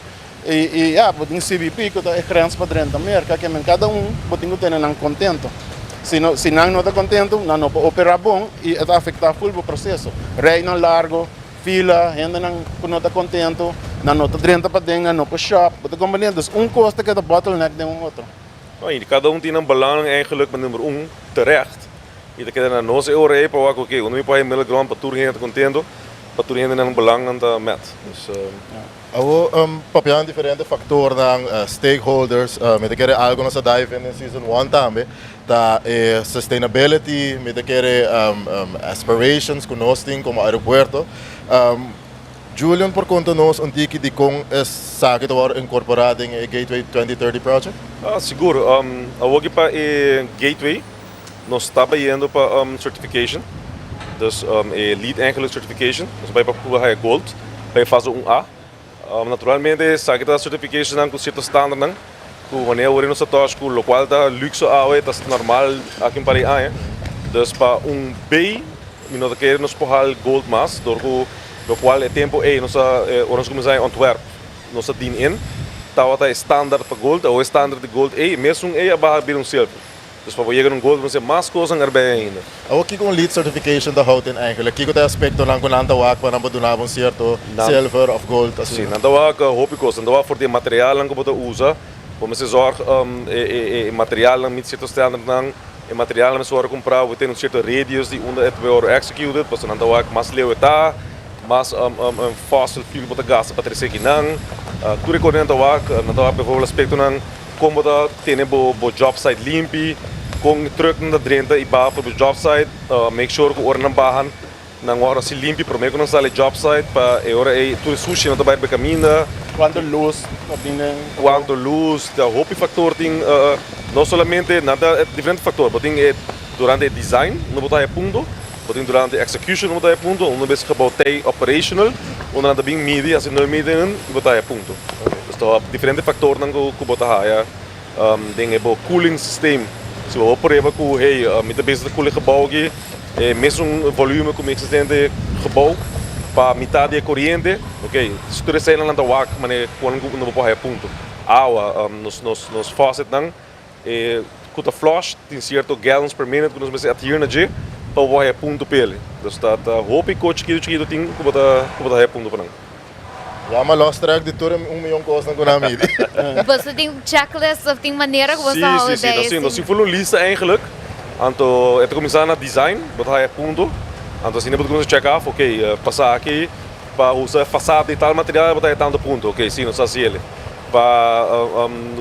e boting CBP ko ha grens pa dentro da América, que cada boting ko tenen ng contento. Se não está contento, não pode operar bom e está afetar full o processo. Rei não largo, fila, ainda não está contento, não está dentro para dentro, não para shop. Boting compreende, dus custa que é bottleneck de outro. E cada tem een belang eigenlijk met nummer 1 terecht. E dat queda na nossa euro para o que o não pode middle ground para tudo gente contento, para tudo gente não belang aan met. Dus papian diferente factor ng stakeholders, me te quere algo nasa dive in season 1 tambe, ta sustainability, me te quere aspirations conosting como aeropuerto. Julian, por conta nos ontiki di kung sakit war incorporado em Gateway 2030 project? Seguro. Awagi pa Gateway, nós estamos indo para certification. Dus lead eigenlijk certification. Dus bij papua gold, bij fase 1A. Naturalmente, sakit a certification ng certo standard ng kung wanneer we nos atos kung lo qual da luxo awe, tas normal aqui para aí. Dus pa B, mino da querer nos pohal gold mas, dorko lo qual é tempo nossa oras como sai Antwerp, nossa din in, tawata standard para gold, ou standard de gold mesmo a barra bir silver. Dus para chegar gold, você mais coisas erbij ainda. Aqui com lead certification da houten eigenlijk, kiko tayo aspecto lang kung nantawak pa nang badunabong certo silver of gold. Sim, nantawak hoop ik os, nantawak voor die materiaal lang que usa, para você zorg materiaal lang met certo standard lang, materiaal lang zorg comprar, we tenen certo radius die onder het worden executed, para nantawak mas leueta, mas fossil fuel para gas para trazer aqui não, tudo que nantawak bijvoorbeeld aspecto não como da tem bo job site limpi, com truck na drenta e ba para o job site, make sure que o orang bahan nang hora si limpi, para me não sale job site para hora tudo sushi não trabalha caminha. Quanto luz, da hope factor tem não somente nada diferente factor, mas tem durante design não botar ponto, mas tem durante execution não botar ponto, não vez que botar operational, onde nada bem media, assim não media não botar ponto. Então, diferente factor nang ko botar haya, tem o cooling system. Se o operava com met de beste cooling gebouw aqui, mesmo volume como existente gebouw, para metade de corrente, ok. Se tu recém lá na wak, mas quando não pode ir ponto, água, nos faucet nang, kuta flush, tem certo gallons per minute, quando nós atingir na G, para poder ir ponto pele. Então, está hope coach que tu tem que botar ir ponto para nang. Ja, maar lost track de tour miljoen kost ng kunami. Você tem checklist of tem maneira que você holiday. Sim. Nós temos lista eigenlijk. Anto, het começar na design, botar aí ponto. Anto, assim, depois começar check off, ok, passar aqui, para usar façade e tal material, botar aí tanto ponto, ok, sim, nós assim ele. Para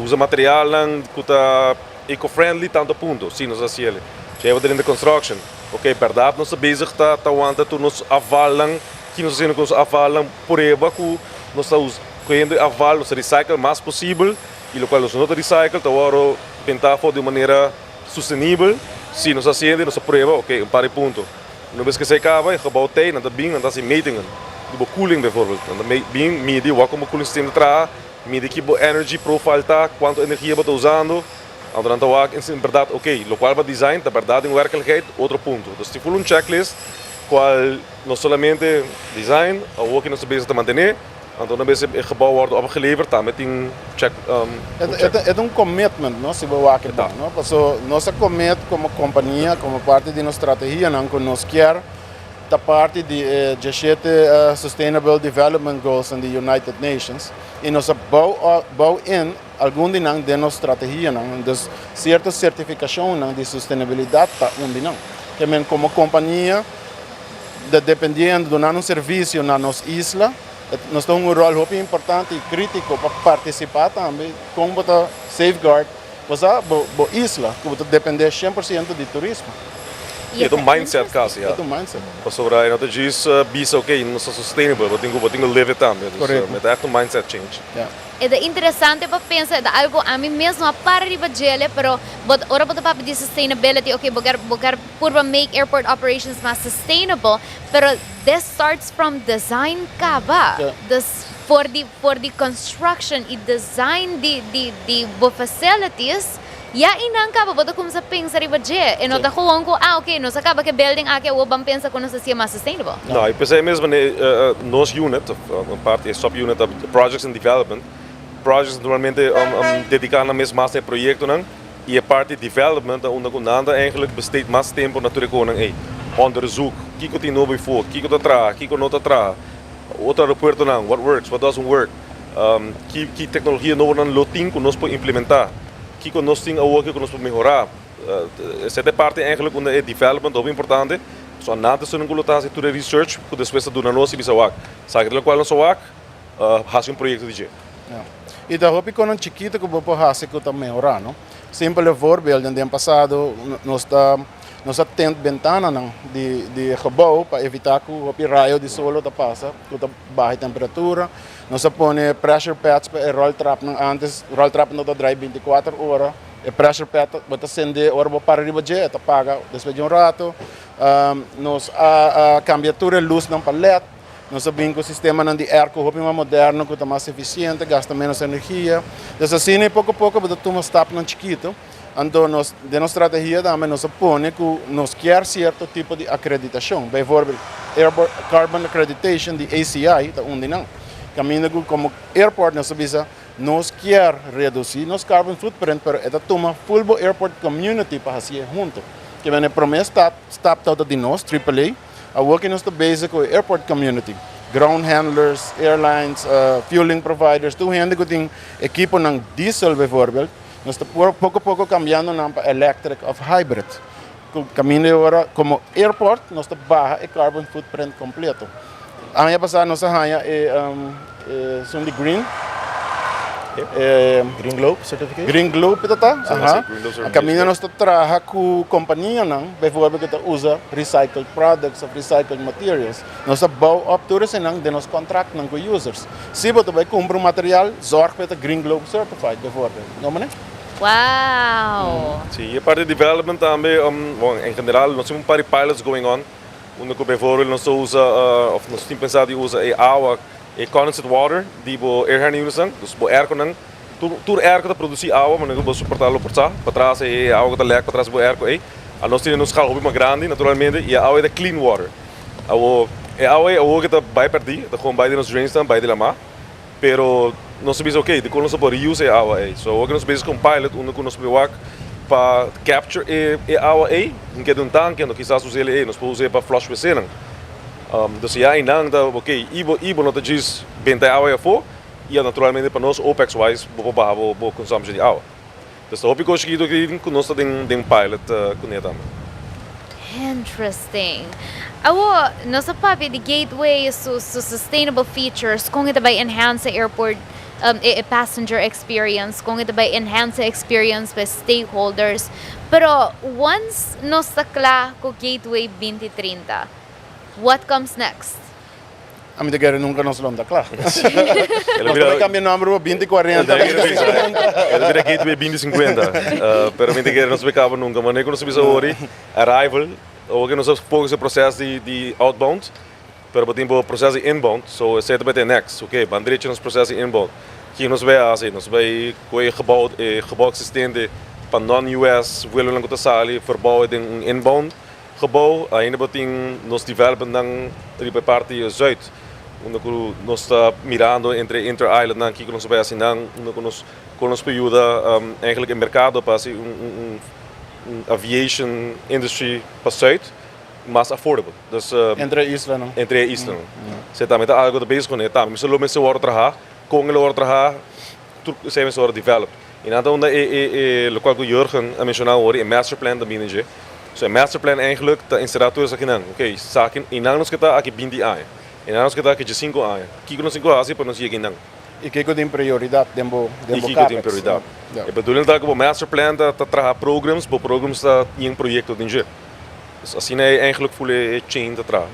usar material que está eco-friendly, tanto ponto, sim, nós assim ele. Já dentro da construction, ok, verdade, nós bezig tá wanta tu nos avalang, que nós sendo com avalang por eba que nós estamos correndo aval, nós recycle o mais possível, e o qual nós não recycle, tá agora tentar de maneira sustentável. Sim, nós assim, nós prova, ok, par ponto. Não vez que se acaba, gebouw tem, nada bem, nada se metingen. Do cooling bijvoorbeeld, nada bem, mede o como cooling system tra, mede que o energy profile tá, quanto energia você usando. Então, em verdade, ok, o qual vai design, da verdade, em werkelijkheid, outro ponto. Então, se for checklist, qual não somente design, ou que nós bezig te manter, então não bezig het gebouw wordt opgeleverd, dan met een check. É commitment, não? Se você aqui, não? Porque nós commit como companhia, como parte de nossa estratégia, não que nós quer da parte de 17 Sustainable Development Goals in the United Nations, e nós bouw in algum de nossa estratégia, não? Dus certa certificação de sustentabilidade tá não. Que como companhia dependendo de um serviço na nossa isla, nós temos rol muito importante e crítico para participar também como para safeguard a isla, que depender 100% de turismo. É um mindset caso, É um mindset. Sobre aí, não te diz bisa ok, não é sustainable, mas tem que live também. Mas é echt um mindset change. É interessante para pensar, é algo a mim mesmo para riba dele, pero ora para papo de sustainability, ok, bogar purba make airport operations mais sustainable, pero this starts from design kaba. This for the construction e design the facilities Ya inang ka baboto kung sa ping sa ribaje. E nota ko ko okay, no acaba que building ake o bang pensa kung sa siya mas sustainable. Nou, ik pensei mesmo nos unit, een parte sub-unit of projects and development. Projects normalmente dedicado mesmo mais a projeto não. E a parte development onde o nanda eigenlijk besteedt mais tempo natuurlijk gewoon aan onderzoek. Kiko die novo voor, kiko dat tra, kiko nota tra. Outro aeroporto não, what works, what doesn't work. Que tecnologia novo não loting que nós podemos implementar. Kiko nós tem algo que nós podemos melhorar. Essa é parte eigenlijk onde é development muito importante. So nada se não colocar se tudo research, que depois do nós se bisa wak. Sabe que qual não sou wak, faz projeto de je. E da hopi com um chiquito que vou fazer que também melhorar, não? Simpele voorbeeld, in het passado nós temos ventana de gebouw para evitar que o raio de solo passa, com baixa temperatura. Nós põe pressure pads para roll trap antes, roll trap não drai 24 horas. E pressure pad bota acender, hora para arriba de apaga depois de rato. Nós a cambiatura luz não para LED. Nós sabemos que o sistema de ar é mais moderno, que é mais eficiente, gasta menos energia. Então, assim, pouco a pouco, vamos tomar step no chiquito. Então, nossa estratégia também nos põe que nós queremos certo tipo de acreditação. Por exemplo, Airport Carbon Accreditation, de ACI, está onde não. Caminho como airport, nós queremos reduzir nosso carbon footprint, mas é tomar full airport community para fazer junto. Que é a primeira step de nós, AAA. Working as the basic airport community, ground handlers, airlines, fueling providers, tu gente que tem equipo ng diesel bijvoorbeeld, nós pouco a pouco cambiando para electric of hybrid. Caminho agora como airport, nós baja o carbon footprint completo. A minha passada nossa raia são de green. Green Globe certificate? Green Globe ito ta. Green A caminho nós trabalha com companhia não, bijvoorbeeld que usa recycled products of recycled materials. Nós bouw op toeristen não de nos contract não com users. Se você vai comprar material, zorg para Green Globe certified bijvoorbeeld. Não é? Wow. Sim, e a parte de development também, em geral, nós temos um par de pilots going on. Onde, bijvoorbeeld, nós usa, of nós temos pensado em usar água, condensate water, die bo air hernieuwen zijn, dus bo air kunnen. Toen air kan produzir água, mas não vou suportá-lo por cá. Para trás é água que leva para trás bo air ko A nós temos um hobby mais grande, naturalmente, e a água é clean water. A água é água que está vai perder, está com vai de nos drains também, vai de lá má. Pero nós sabemos ok, de como nós podemos reuse a água aí. So o que nós fazemos com pilot, onde nós podemos para capture a água aí, em que de tanque, nós quizás usar ele, nós podemos usar para flush WC. Dus ja, en dan dat oké, ibo not diz bem da água for, e naturalmente para nós OPEX wise, bo consumption de água. Dus dat hoop ik ook que nós tem pilot com ele também. Interesting. Awo, nossa papi the gateway so sustainable features kung ito ba enhance the airport passenger experience, kung ito ba enhance the experience with stakeholders. Pero once nos takla ko gateway 2030, what comes next? A mim de nunca nos londa, claro. Ele vira cambia o número 2040. Ele vira gateway 2050. Pero mim de nós becava nunca, mas nem quando nós hoje arrival, ou que nós focus o processo de outbound, pero tem o processo de inbound, so é vai ter next, ok? Bandeirete nos processo de inbound. Que nós vai assim, nós vai com gebouw existente para non-US, vuelo lang ko sali, verbouwen in inbound. Gebouw, ainda tem nos development ng triple parte Zuid, onde nós está mirando entre inter-island na que nós vai assim onde nos ajuda eigenlijk in mercado para assim aviation industry para Zuid, mais affordable. Dus entre islas. Entre islas. Você também está algo da base com ele, tá? Mas só se hora trabalhar, com ele hora trabalhar, tudo se hora develop. E então o qual que Jurgen a mencionar hoje, é master plan da manager. So, masterplan eigenlijk, de installateur zegt dan, oké, zaken, in ons kita aqui 20 anos, in ons kita aqui 5 anos. Kiko nos 5 anos, para nós chegar não. E que tem prioridade, dembo Kiko tem prioridade. E bedoeling dat o masterplan dat trabalha programas, bo programas dat em projeto de engenheiro. Assim é eigenlijk voel je chain dat trabalha.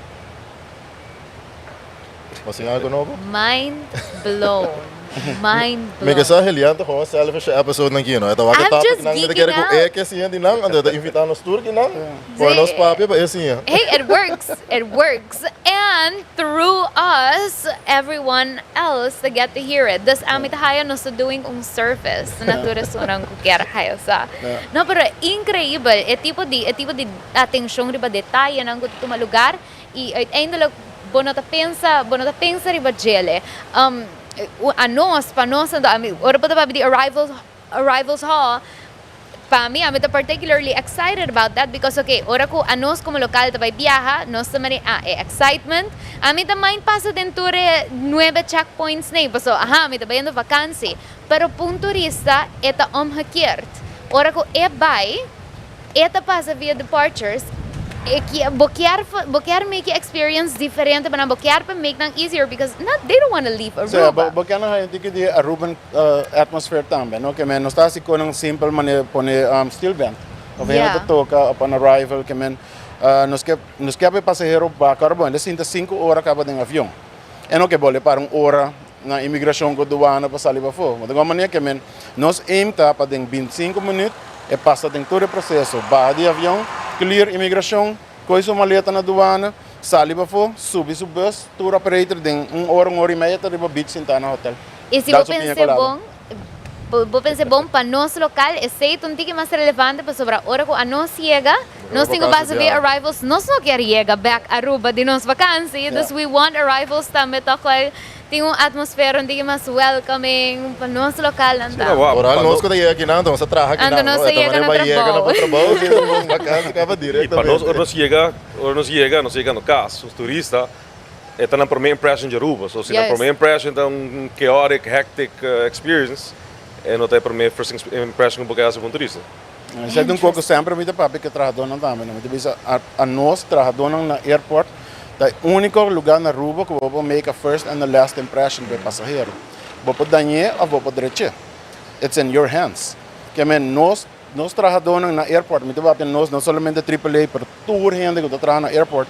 Mas tem algo novo? Mind blown. Mind blown. Me que heliante gewoon zelf als episode nang kino. Ito I'm wag topic just nang de geeking kere ko out. que sim de nang ando da invitar nos tour que nang. Por nos papi ba assim. Hey, it works. It works. And through us, just everyone else to get to hear it. Das amit hayo no sa doing surface na turis unang kukyara hayo sa. No, pero incredible. E tipo di atenção riba detalhe ng kuto lugar e ainda bono ta pensa riba gele. Panos ando ora pa ba di arrivals hall. Pa mi, I'm particularly excited about that because, okay, ora ko anos como local tabay biyaha, nos tamani excitement. Ami tamay paso din ture 9 checkpoints na paso, ami tabay yendo vakansi. Pero punto rista, eta omhakiert. Ora ko bay, eta pasa via departures, bokear make experience diferente, but bokear pa make nang easier because they don't want to leave Aruba. Bokear na hindi ko di Aruban atmosphere tambe, no? Kaya men nos tasi ko ng simple mani pone steel band. Kaya toka upon arrival kaya nos kaya pa pasahero ba karbo, les 5 horas ka ba ng avião. Eno que bole para hora na imigração ko duwana pa saliba fo. Madago mania kaya men nos aim ta pa ding 25 minutos e passa ding todo o processo. Ba de avião, clear imigração, coisa maleta na aduana, saliba fo, subi su bus, tour operator ding 1 hora e meia tá riba beach sentar na hotel. E se vou pensar bom para nosso local, é seito um tique mais relevante para sobre a hora que a nós chega, nós temos base ver arrivals, nós não quer chegar back Aruba de nos vacancy, dus we want arrivals também tocar tem uma atmosfera um tique mais welcoming para nosso local então. Oral nós quando chega aqui não, então você traga aqui não. Então nós chega no trabalho, e vacancy acaba direto. Para nós chega no caso, os turistas é na primeira impression de Aruba, so se na primeira impression então chaotic, hectic experience. É não tem para mim first impression porque é um turista. Saya dun ko sempre me papi que trabalhou não também, me bisa a nós trabalhou na airport, da único lugar na Aruba que vou make a first and the last impression para passageiro. Vou poder danhe ou vou poder direito. It's in your hands. Que men nós trabalhou na airport, me papi nós não somente AAA, pero tour gente que trabalha na airport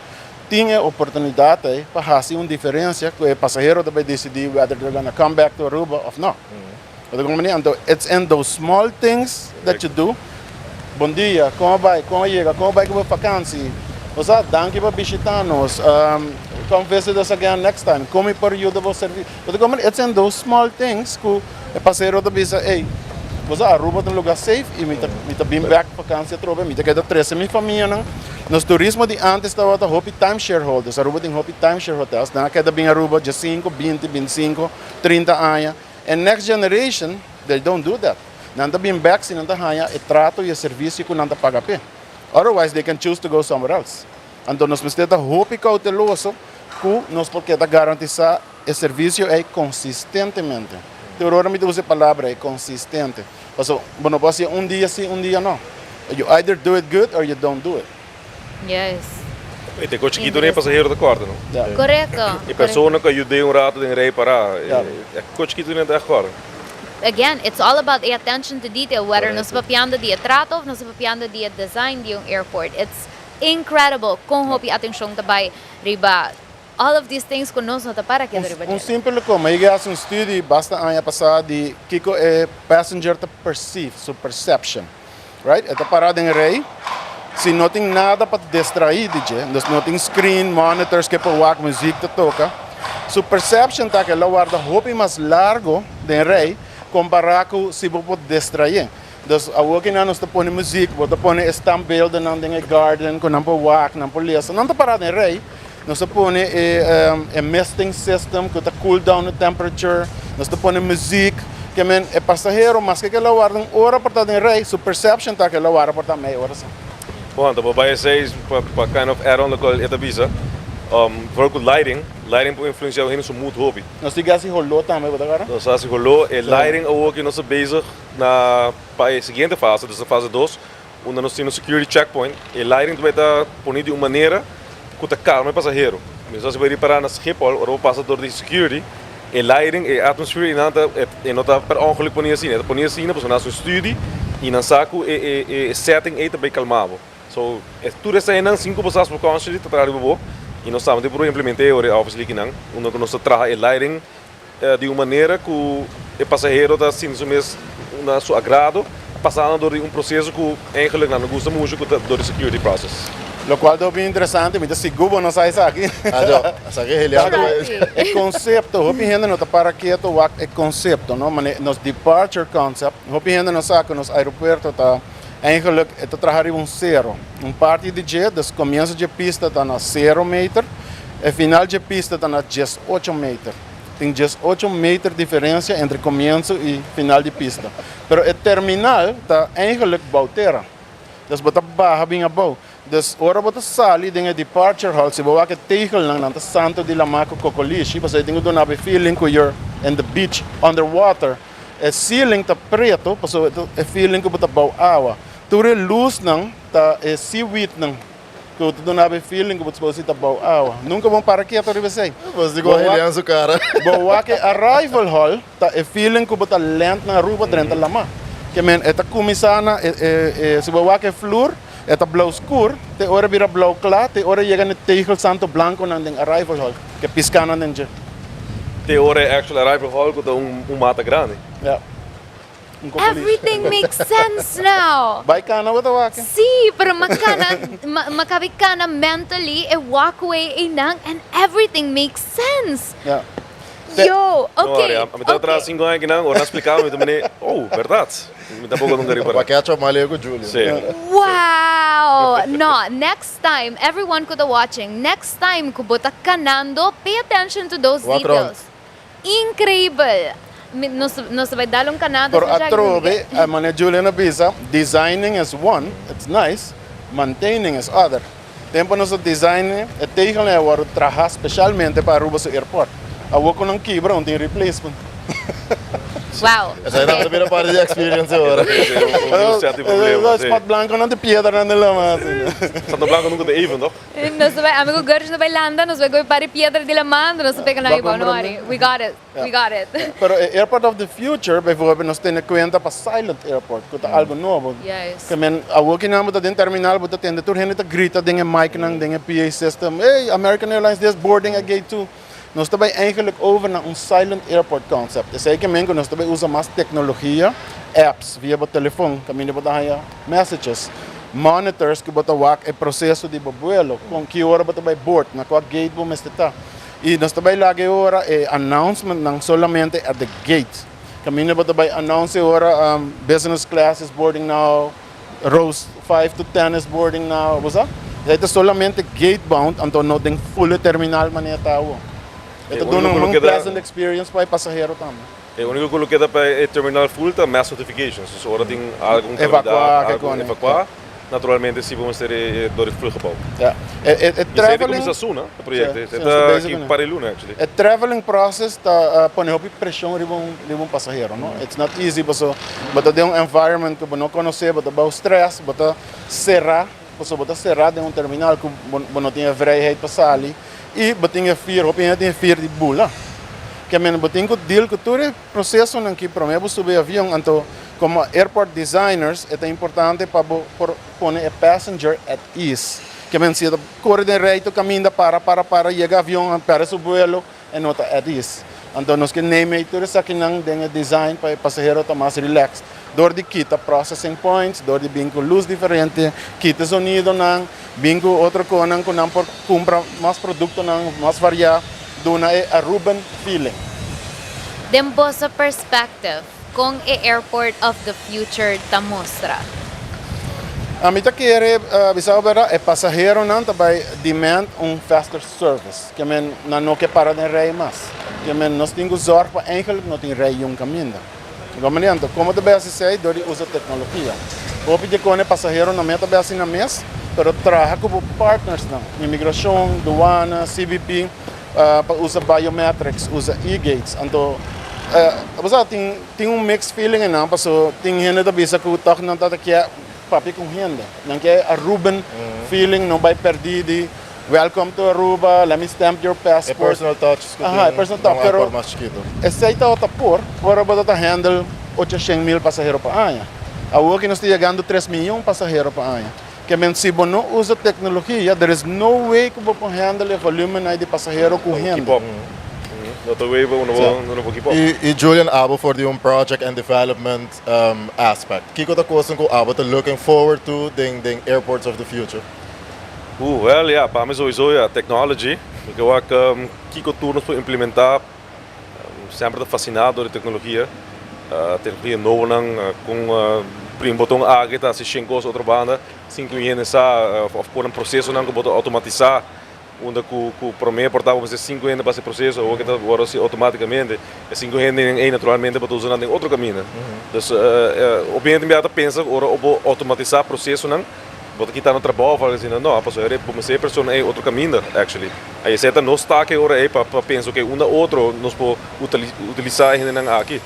tinha oportunidade para fazer uma diferença que o passageiro deve decidir whether they're gonna come back to Aruba or not. It's in those small things that you do. Bom dia, como vai? Como chega? Como vai que vou vacancy? Osa, danke para visitar-nos. Come visit us again next time. Come por ajuda vou servir. It's in those small things que o passageiro deve dizer, hey, osa, Aruba é um lugar safe e me tá bem back vacancy trobe, me tá queda 13 minha família não. Nos turismo de antes estava a hopi timeshare holders. Aruba tem hopi timeshare hotels. Na queda bem Aruba de 5, 20, 25, 30 anos. And next generation, they don't do that. Nanda been back si nanda hanya e trato e serviço que nanda paga pe. Otherwise, they can choose to go somewhere else. Então, nós precisamos hopi cauteloso que nós podemos garantizar o serviço é consistentemente. Agora me usa a palavra é consistente. Então, não pode ser dia sim, dia não. You either do it good or you don't do it. Yes. E tem coisa que tu nem passageiro da corda, não? Yeah. Correto. E pessoa que ajudei rato de rei para, é coisa que tu nem da corda. Again, it's all about the attention to detail, whether nos papiando di trato ou nos papiando di design di airport. It's incredible kung hopi atenção tabay riba. All of these things que nós não tá para que riba. Simple como, aí é um estudo basta ano passado de que é passenger to perceive, so perception. Right? Esta parada em rei. Se não tem nada para distrair, nós não tem screen, monitors que para ouvir música toca. So perception tá que lá guarda hopi mais largo de rei. Comparar com se você pode distrair. Então, a outra não está pondo música, você pode stamp build não tem garden, com não pode walk, não pode ler. Não está parado em rei. Nós está pondo misting system, que está cool down the temperature. Nós está pondo música, que é passageiro, mas que lá guarda hora para estar em rei. So perception tá que lá guarda para estar meia hora. Bom, então para vocês, para kind of add on the call, esta visa, vooral com lighting pode influenciar o seu mood hobby. Nós temos rolou também, agora? Nós assim rolou, e lighting é o que nós bezig na para a seguinte fase, dus a fase 2, onde nós temos security checkpoint, e lighting vai estar ponido de uma maneira que está calmo o passageiro. Mas nós vamos parar na Schiphol, ou passa door de security, e lighting, e atmosfeer, e não está per ongeluk ponia assim, está ponia assim, porque nós estudie, e na saco e setting é também calmado. So, tudo isso aí não 5% por consciência de trabalhar bom. E nós estamos por implementar a office aqui não, onde nós trabalhamos o lighting de uma maneira que o passageiro está sentindo mesmo na seu agrado, passando por processo que eigenlijk não gosta muito do security process. Lo qual é bem interessante, mas se Cuba não sai aqui. Asa que heliado. O conceito, hopi gente não para que to wak o conceito, no, nos departure concept, hopi gente não sabe que nos aeroporto tá eigenlijk het trabalha zero. Parte de jet, dus comienzo de pista tá na 0 meter, e final de pista tá na 18 meter. Tem 18 meter diferença entre comienzo e final de pista. Pero o terminal tá eigenlijk buiten. Dus bota barra bem abou. Dus ora bota sali dengan departure hall, se bawa ke tegel lang nanta santo di lamaco cocolishi, basta tingo do na feeling ko you're in the beach underwater. E ceiling ta preto, paso e feeling ko bota bau awa. Ture luz nang ta e seaweed nang ko do na feeling ko bota ta bau awa. Nunca vão para aqui ato ribesei. Você digo heliando cara. Bawa ke arrival hall ta e feeling ko bota land na Aruba drenta lama. Que men eta kumisana se bawa ke floor eta blauw escuro, te ora vira blauw klaar, te ora llega ne tegel santo blanco nan den arrival hall, que piscana den je. Te ore actual arrival hall ko mata grande. Ja. Everything makes sense now. Vai kana wata wake. See, pero makabikana mentally a walkway inang and everything makes sense. Ja. Yo, okay. No, me atrás 5 anos que não, ora explicava, me também, verdade. Me dá pouco nunca reparar. Paquete malego Julio. Sim. Wow! No, next time, everyone could be watching, next time kubuta kanando, pay attention to those Walk details. Incredible! Nos vai dar um canado Pero atrobe, a mane Juliana bisa, designing is one, it's nice, maintaining is other. Tempo nos design, e tegel é o trabalhar especialmente para Aruba Airport. A wako ng kibra, tem replacement. Wow. Essa aí dá para parte de experience agora. Spot blanco não tem pedra na lama. Santo Blanco nunca te even, toch? Nos vai, amigo Gorge nos vai landa, nos vai go para piedra de la manda, nos pega na iba, no worry. We got it. We got it. Pero Airport of the Future, bijvoorbeeld, nos tiene cuenta para Silent Airport, que é algo novo. Yes. Que men, a waki na mo din terminal, buta tende tur henita grita dingen mic nang dingen PA system. Hey, American Airlines, this boarding at gate 2. Nós também eigenlijk over naar een silent airport concept. Dus zeker mengen, nós também usa mais tecnologia, apps via o telefone, caminho para dar messages, monitors que bota wak é processo de vuelo, com que hora bota by board, na qual gate bom está. E nós também lagi hora é announcement não solamente at the gate. Caminho bota by announce hora business class is boarding now, rows 5 to 10 is boarding now, was that? Ito solamente gate bound, então não tem full terminal manetawo. Ito doon ang pleasant experience para pasahero também. O único que coloquei para o terminal full tá mass notifications. Dus ora tem algum evacuar, naturalmente se vamos ter door het vluchtgebouw. Ja. Traveling seizoen, hè, het project. Het is para luna actually. Het traveling process tá põe op pressão ribon passageiro, no? It's not easy, bota de environment que não conhecer, bota bau stress, bota serrar, bota serrar de terminal que não tem vrijheid passar ali. E botinha fear, opinião tem fear de bula. Que men botinha que deal com todo o processo em que prometo subir avião, então como airport designers é importante para pôr a passenger at ease. Que men se corre de reito caminho para chegar avião para seu vuelo e nota at ease. Então nós que name tudo isso aqui não tem design para o passageiro estar mais relaxed. Door de quita processing points, door de bingo luz diferente, quita sonido nang, bingo outro conan com por compra mais produto nang mais variado, dona é a Aruban feeling. Dembo sa perspective, kung airport of the future ta mostra. A mim tá querer bisao vera é passageiro não também demand faster service, que men não que para de rei mais, que men nós temos zorg para eigenlijk não tem rei caminho. Comandante, como também assim dori usa tecnologia. O de cone passageiro não meta bem assim na mesa, pero trabalha com partners não, imigração, aduana, CBP, usa biometrics, usa e-gates, então basta tem mixed feeling não, passo tem gente da bisa que o toque não tá aqui papi com gente, não que a Aruban feeling não vai perder de welcome to Aruba, let me stamp your passport. É personal touch. É personal touch, pero mais chiquito. esse aí tá para botar handle 800,000 passageiros para anha. A que nós estamos chegando 3 milhões de passageiros para anha. Que men se você não usa tecnologia, there is no way que você pode handle o volume de passageiros correndo. Dat we even não vou keep up. E Julian Abo for the project and development aspect. Kiko ta kosen ko Abo to looking forward to the airports of the future. Well, yeah, para mim sowieso, yeah, technology. Porque eu acho que o turnos para implementar, sempre fascinado door de tecnologia. Tecnologia nova, com prim botão A, que está assistindo com outra banda, sem que o sa of com processo não que botar automatizar, onde o primeiro portável você 5 anos para esse processo, ou que está agora automaticamente, e 5 anos naturalmente para usar em outro caminho. Então, obviamente me pensa ora automatizar processo não. Bota aqui tá no trabalho, fala assim, não, a pessoa é pessoa é outro caminho, actually. Aí você tá no stack ora é para pensar que uma outro nós pode utilizar ainda aqui.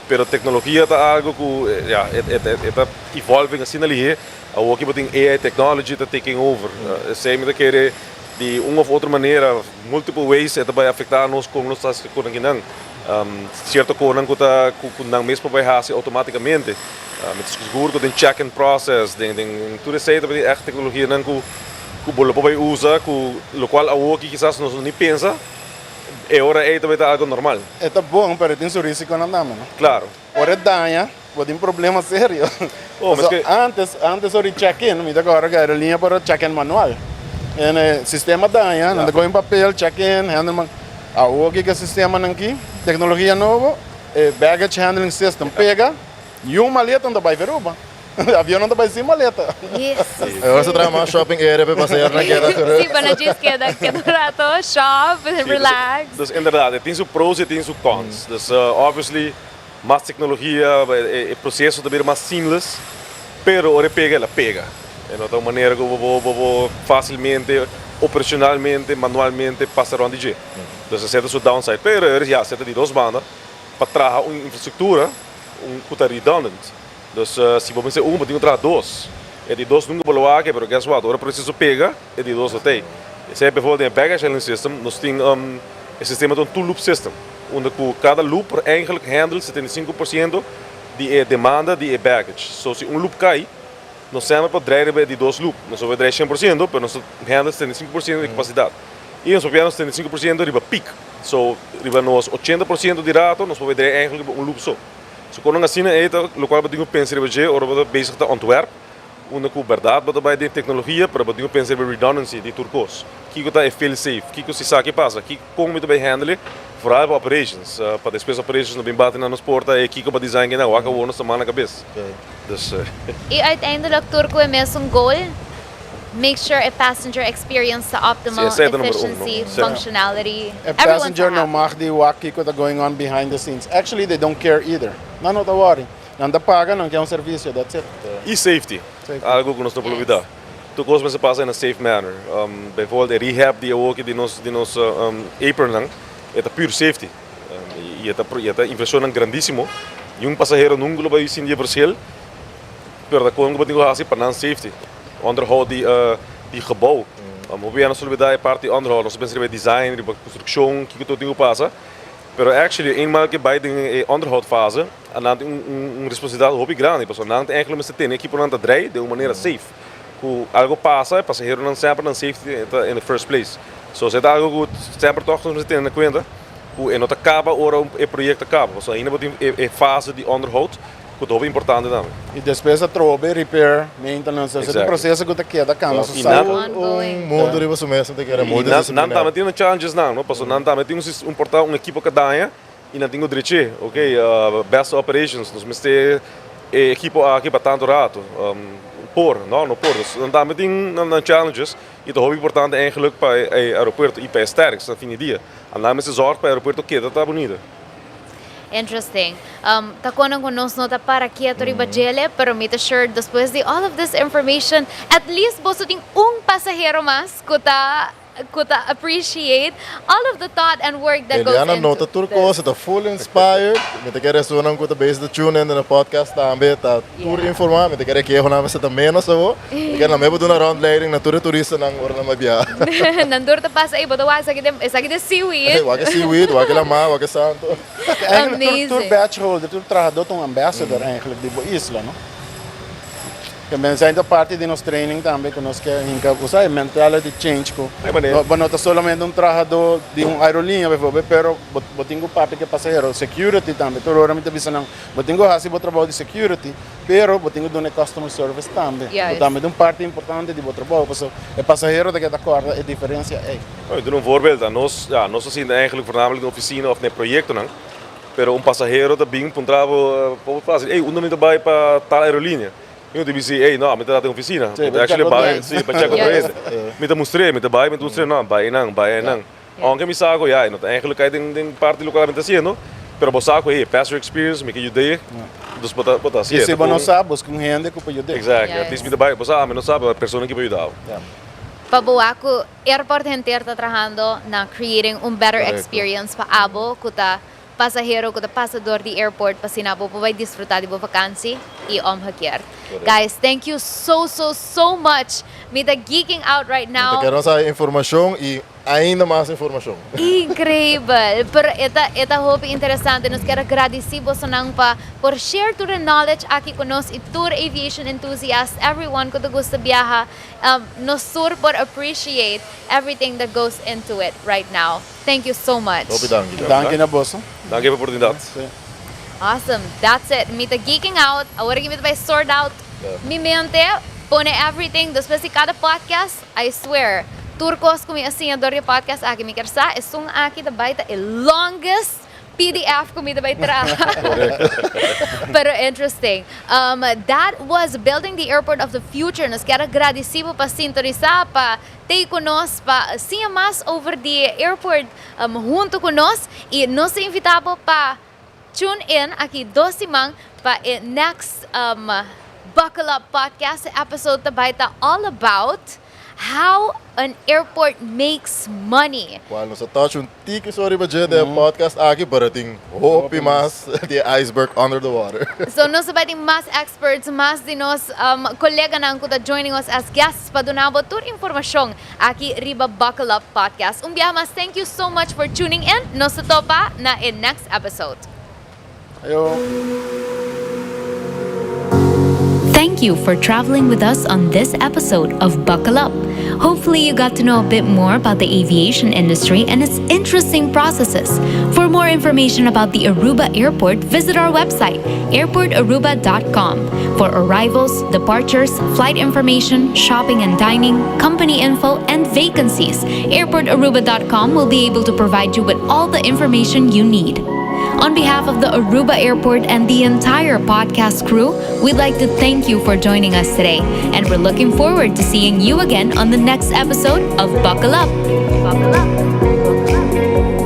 Pero a tecnologia está algo que está evolving assim ali. O que botem AI technology está taking over. Sei me que de uma ou outra maneira, multiple ways, está vai afetar nós como nós estamos com aqui não. Certo coisa que está não mesmo vai fazer automaticamente. Met seguro que tem check and process, tem tudo isso aí também é tecnologia não que o bolo vai usar, o qual a que quizás nós nem pensa. É hora aí também tá algo normal. É tá bom, mas tem seu risco não dá, mano. Claro. Ora danha, pode um problema sério. Oh, mas que... antes ori check-in, me dá agora que era linha para check-in manual. E sistema danha, não dá em papel, check-in, handle o que é sistema aqui, tecnologia nova, baggage handling system pega, e uma maleta não vai ver Aruba. Avião não vai sem maleta. Yes. Agora você traz uma shopping area para passear na queda. Sim, para dizer que é do rato, shop, relax. Dus inderdaad, tem seus pros e tem seus cons. Dus obviously, mais tecnologia, o processo também é mais seamless, pero ora pega, ela pega. É outra maneira que eu vou facilmente, operacionalmente, manualmente passar onde je. Dus essa é o downside. Pero já, você tem duas bandas para trazer uma infraestrutura, que está redundant. Dus se você tem tem que trazer dois. É de dois nunca pelo aqui, pero guess what? Ora preciso pega, é de dois até. Se é bijvoorbeeld in baggage handling system, nós temos um sistema de two-loop system, onde cada loop eigenlijk handelt 75% de demanda de baggage. So, se loop cai, nós sempre podemos de dois loops. Nós vamos 100%, mas nós handle 75% de capacidade. E nós podemos 75% de peak. So, riba nós 80% de rato, nós podemos eigenlijk loop só. So, quando assim é, o qual eu pensar em ora bezig te ontwerp, onde com verdade para de tecnologia para poder pensar em redundancy de turcos. Que é fail safe, que se sabe que passa, que como tu vai handle, vooral para operations, para despesa operations não bem bater na nos porta e que para design na waka wono semana cabeça. Dus E uiteindelijk turco é mesmo um goal. Make sure a passenger experience the optimal Sim, esse é efficiency, functionality. A passenger no mag di waki ko going on behind the scenes. Actually, they don't care either. Não tá worry. Não dá paga, não quer serviço, that's it. e safety, algo que nós não podemos evitar. Tu coisas se passa in a safe manner. Bijvoorbeeld de rehab die ook die nos apron é pure safety. E é impressionante grandíssimo. E passageiro nunca vai ir sem dia Brasil. Pero da coisa que eu para não safety. Onderhoud die gebouw. Hoe we aan de solidariëteit parte onderhoud. Nós pensamos em design, em construção, que tudo passa. Pero actually, eenmaal que bij de onderhoudfase, dan responsabilidade hobby grande, pessoal. Não tem eigenlijk met equipe não tá draaien de uma maneira safe. Que algo passa, passageiro não sempre não safety in the first place. So se algo que sempre toch nos tem na conta, que não acaba ora o projeto acaba. So ainda botem fase de onderhoud, que é muito importante também. E despesa trobe, repair, maintenance, esse processo que tá queda cama. Mundo de você mesmo tem que era muito não tá metendo challenges não pessoal, não tá metendo um equipe que dá e não tem o direito, ok? Best operations, nós mete equipe aqui para tanto rato, não tá metendo challenges e é muito importante eigenlijk para o aeroporto e para o sterk, no fim do dia. Andar se zorg para o aeroporto que tá bonito. Interesting. Takunan ko nos nota para quieto riba jele, pero make sure después de all of this information, at least boso ting pasahero mas kuta appreciate all of the thought and work that goes Eliana into nota turcos, está full inspired. Me te quero suonar com a base de tune in no podcast também, tá tudo informado. Me te quero que eu não me menos só. Me quero na me botar na round leading na turista nang ora na mabia. Nandur ta pasa ibo dawa sa gide seaweed. Wag seaweed, wag lama, wag santo. Eigenlijk tour batch holder, tour trajador um ambassador eigenlijk de isla, não? Também sai da parte de nos training também que nós quer usar mentality change ko. Não tá somente trajador de aerolinha, pero botingo papi que passageiro security também. Todo hora me tá visando, botingo hasi bo trabalho de security. Pero você tem que dar customer service também. Yes. Também é uma parte importante do trabalho. Porque o passageiro tem que acordar a diferença é. Ik doe een voorbeeld. Nós zien eigenlijk voornamelijk een officina of een project. Pero um passageiro também encontrava, pode fazer, ei, onde me vai para tal aerolínea? Eu te disse, ei, não, me dá uma oficina. Sim, Actually, para vai, sim, para checar com Yes. ele. Me mostrei, não, vai não. Aunque me saco, ja, não, eigenlijk kan je den parte localmente haciendo, pero vos saco, hey, passenger experience, me que ajudei, dus bota assim. E se você não sabe, busca gente que pode ajudar. Exact, Yes. at least me vai, vos sabe, não sabe, a pessoa que pode ajudar. Pabuaco, airport inteiro está trabalhando na creating um better Correcto. experience para abo, kuta pasahero, kuta pasador di airport, pa sinabo po vai disfrutar di bo vakansi e omhakier. Guys, thank you so much. Me tá geeking out right now. Quero nossa informação e ainda mais informação. Incrível! Pero esta hobby interessante. Nos quero agradecer você não pa por share to the knowledge aqui conosco e tour aviation enthusiasts, everyone que gusta viajar. Nos sur por appreciate everything that goes into it right now. Thank you so much. Obrigado. Dank je, boss. Dank je voor de oportunidade. Awesome. That's it. Mita geeking out. Agora que me vai sort out. Mi mente pone everything. Después de cada podcast, I swear, turcos kung assim ador yung podcast aki mi kersa, isung aki da baita longest PDF kung mi da baita. Pero interesting. That was building the airport of the future. Nos quero agradecido pa sintonizar, pa tay conos, pa siya mas over the airport junto conos. E nos invitabo pa tune in aqui dosimang pa next Buckle Up podcast episode tabayta all about how an airport makes money. Qual nos touch um tiki sorry budget de podcast aqui para ting hope mas the iceberg under the water. So nos sabay mas experts, mas dinos kolega nang kuta joining us as guests pa dunabo tur informasyon aki riba Buckle Up podcast. Mas thank you so much for tuning in. Nos topa na in next episode. Ayo. Thank you for traveling with us on this episode of Buckle Up. Hopefully you got to know a bit more about the aviation industry and its interesting processes. For more information about the Aruba Airport, visit our website, airportaruba.com, for arrivals, departures, flight information, shopping and dining, company info, and vacancies. Airportaruba.com will be able to provide you with all the information you need. On behalf of the Aruba Airport and the entire podcast crew, we'd like to thank you for joining us today, and we're looking forward to seeing you again on the next episode of Buckle Up. Buckle Up. Buckle Up.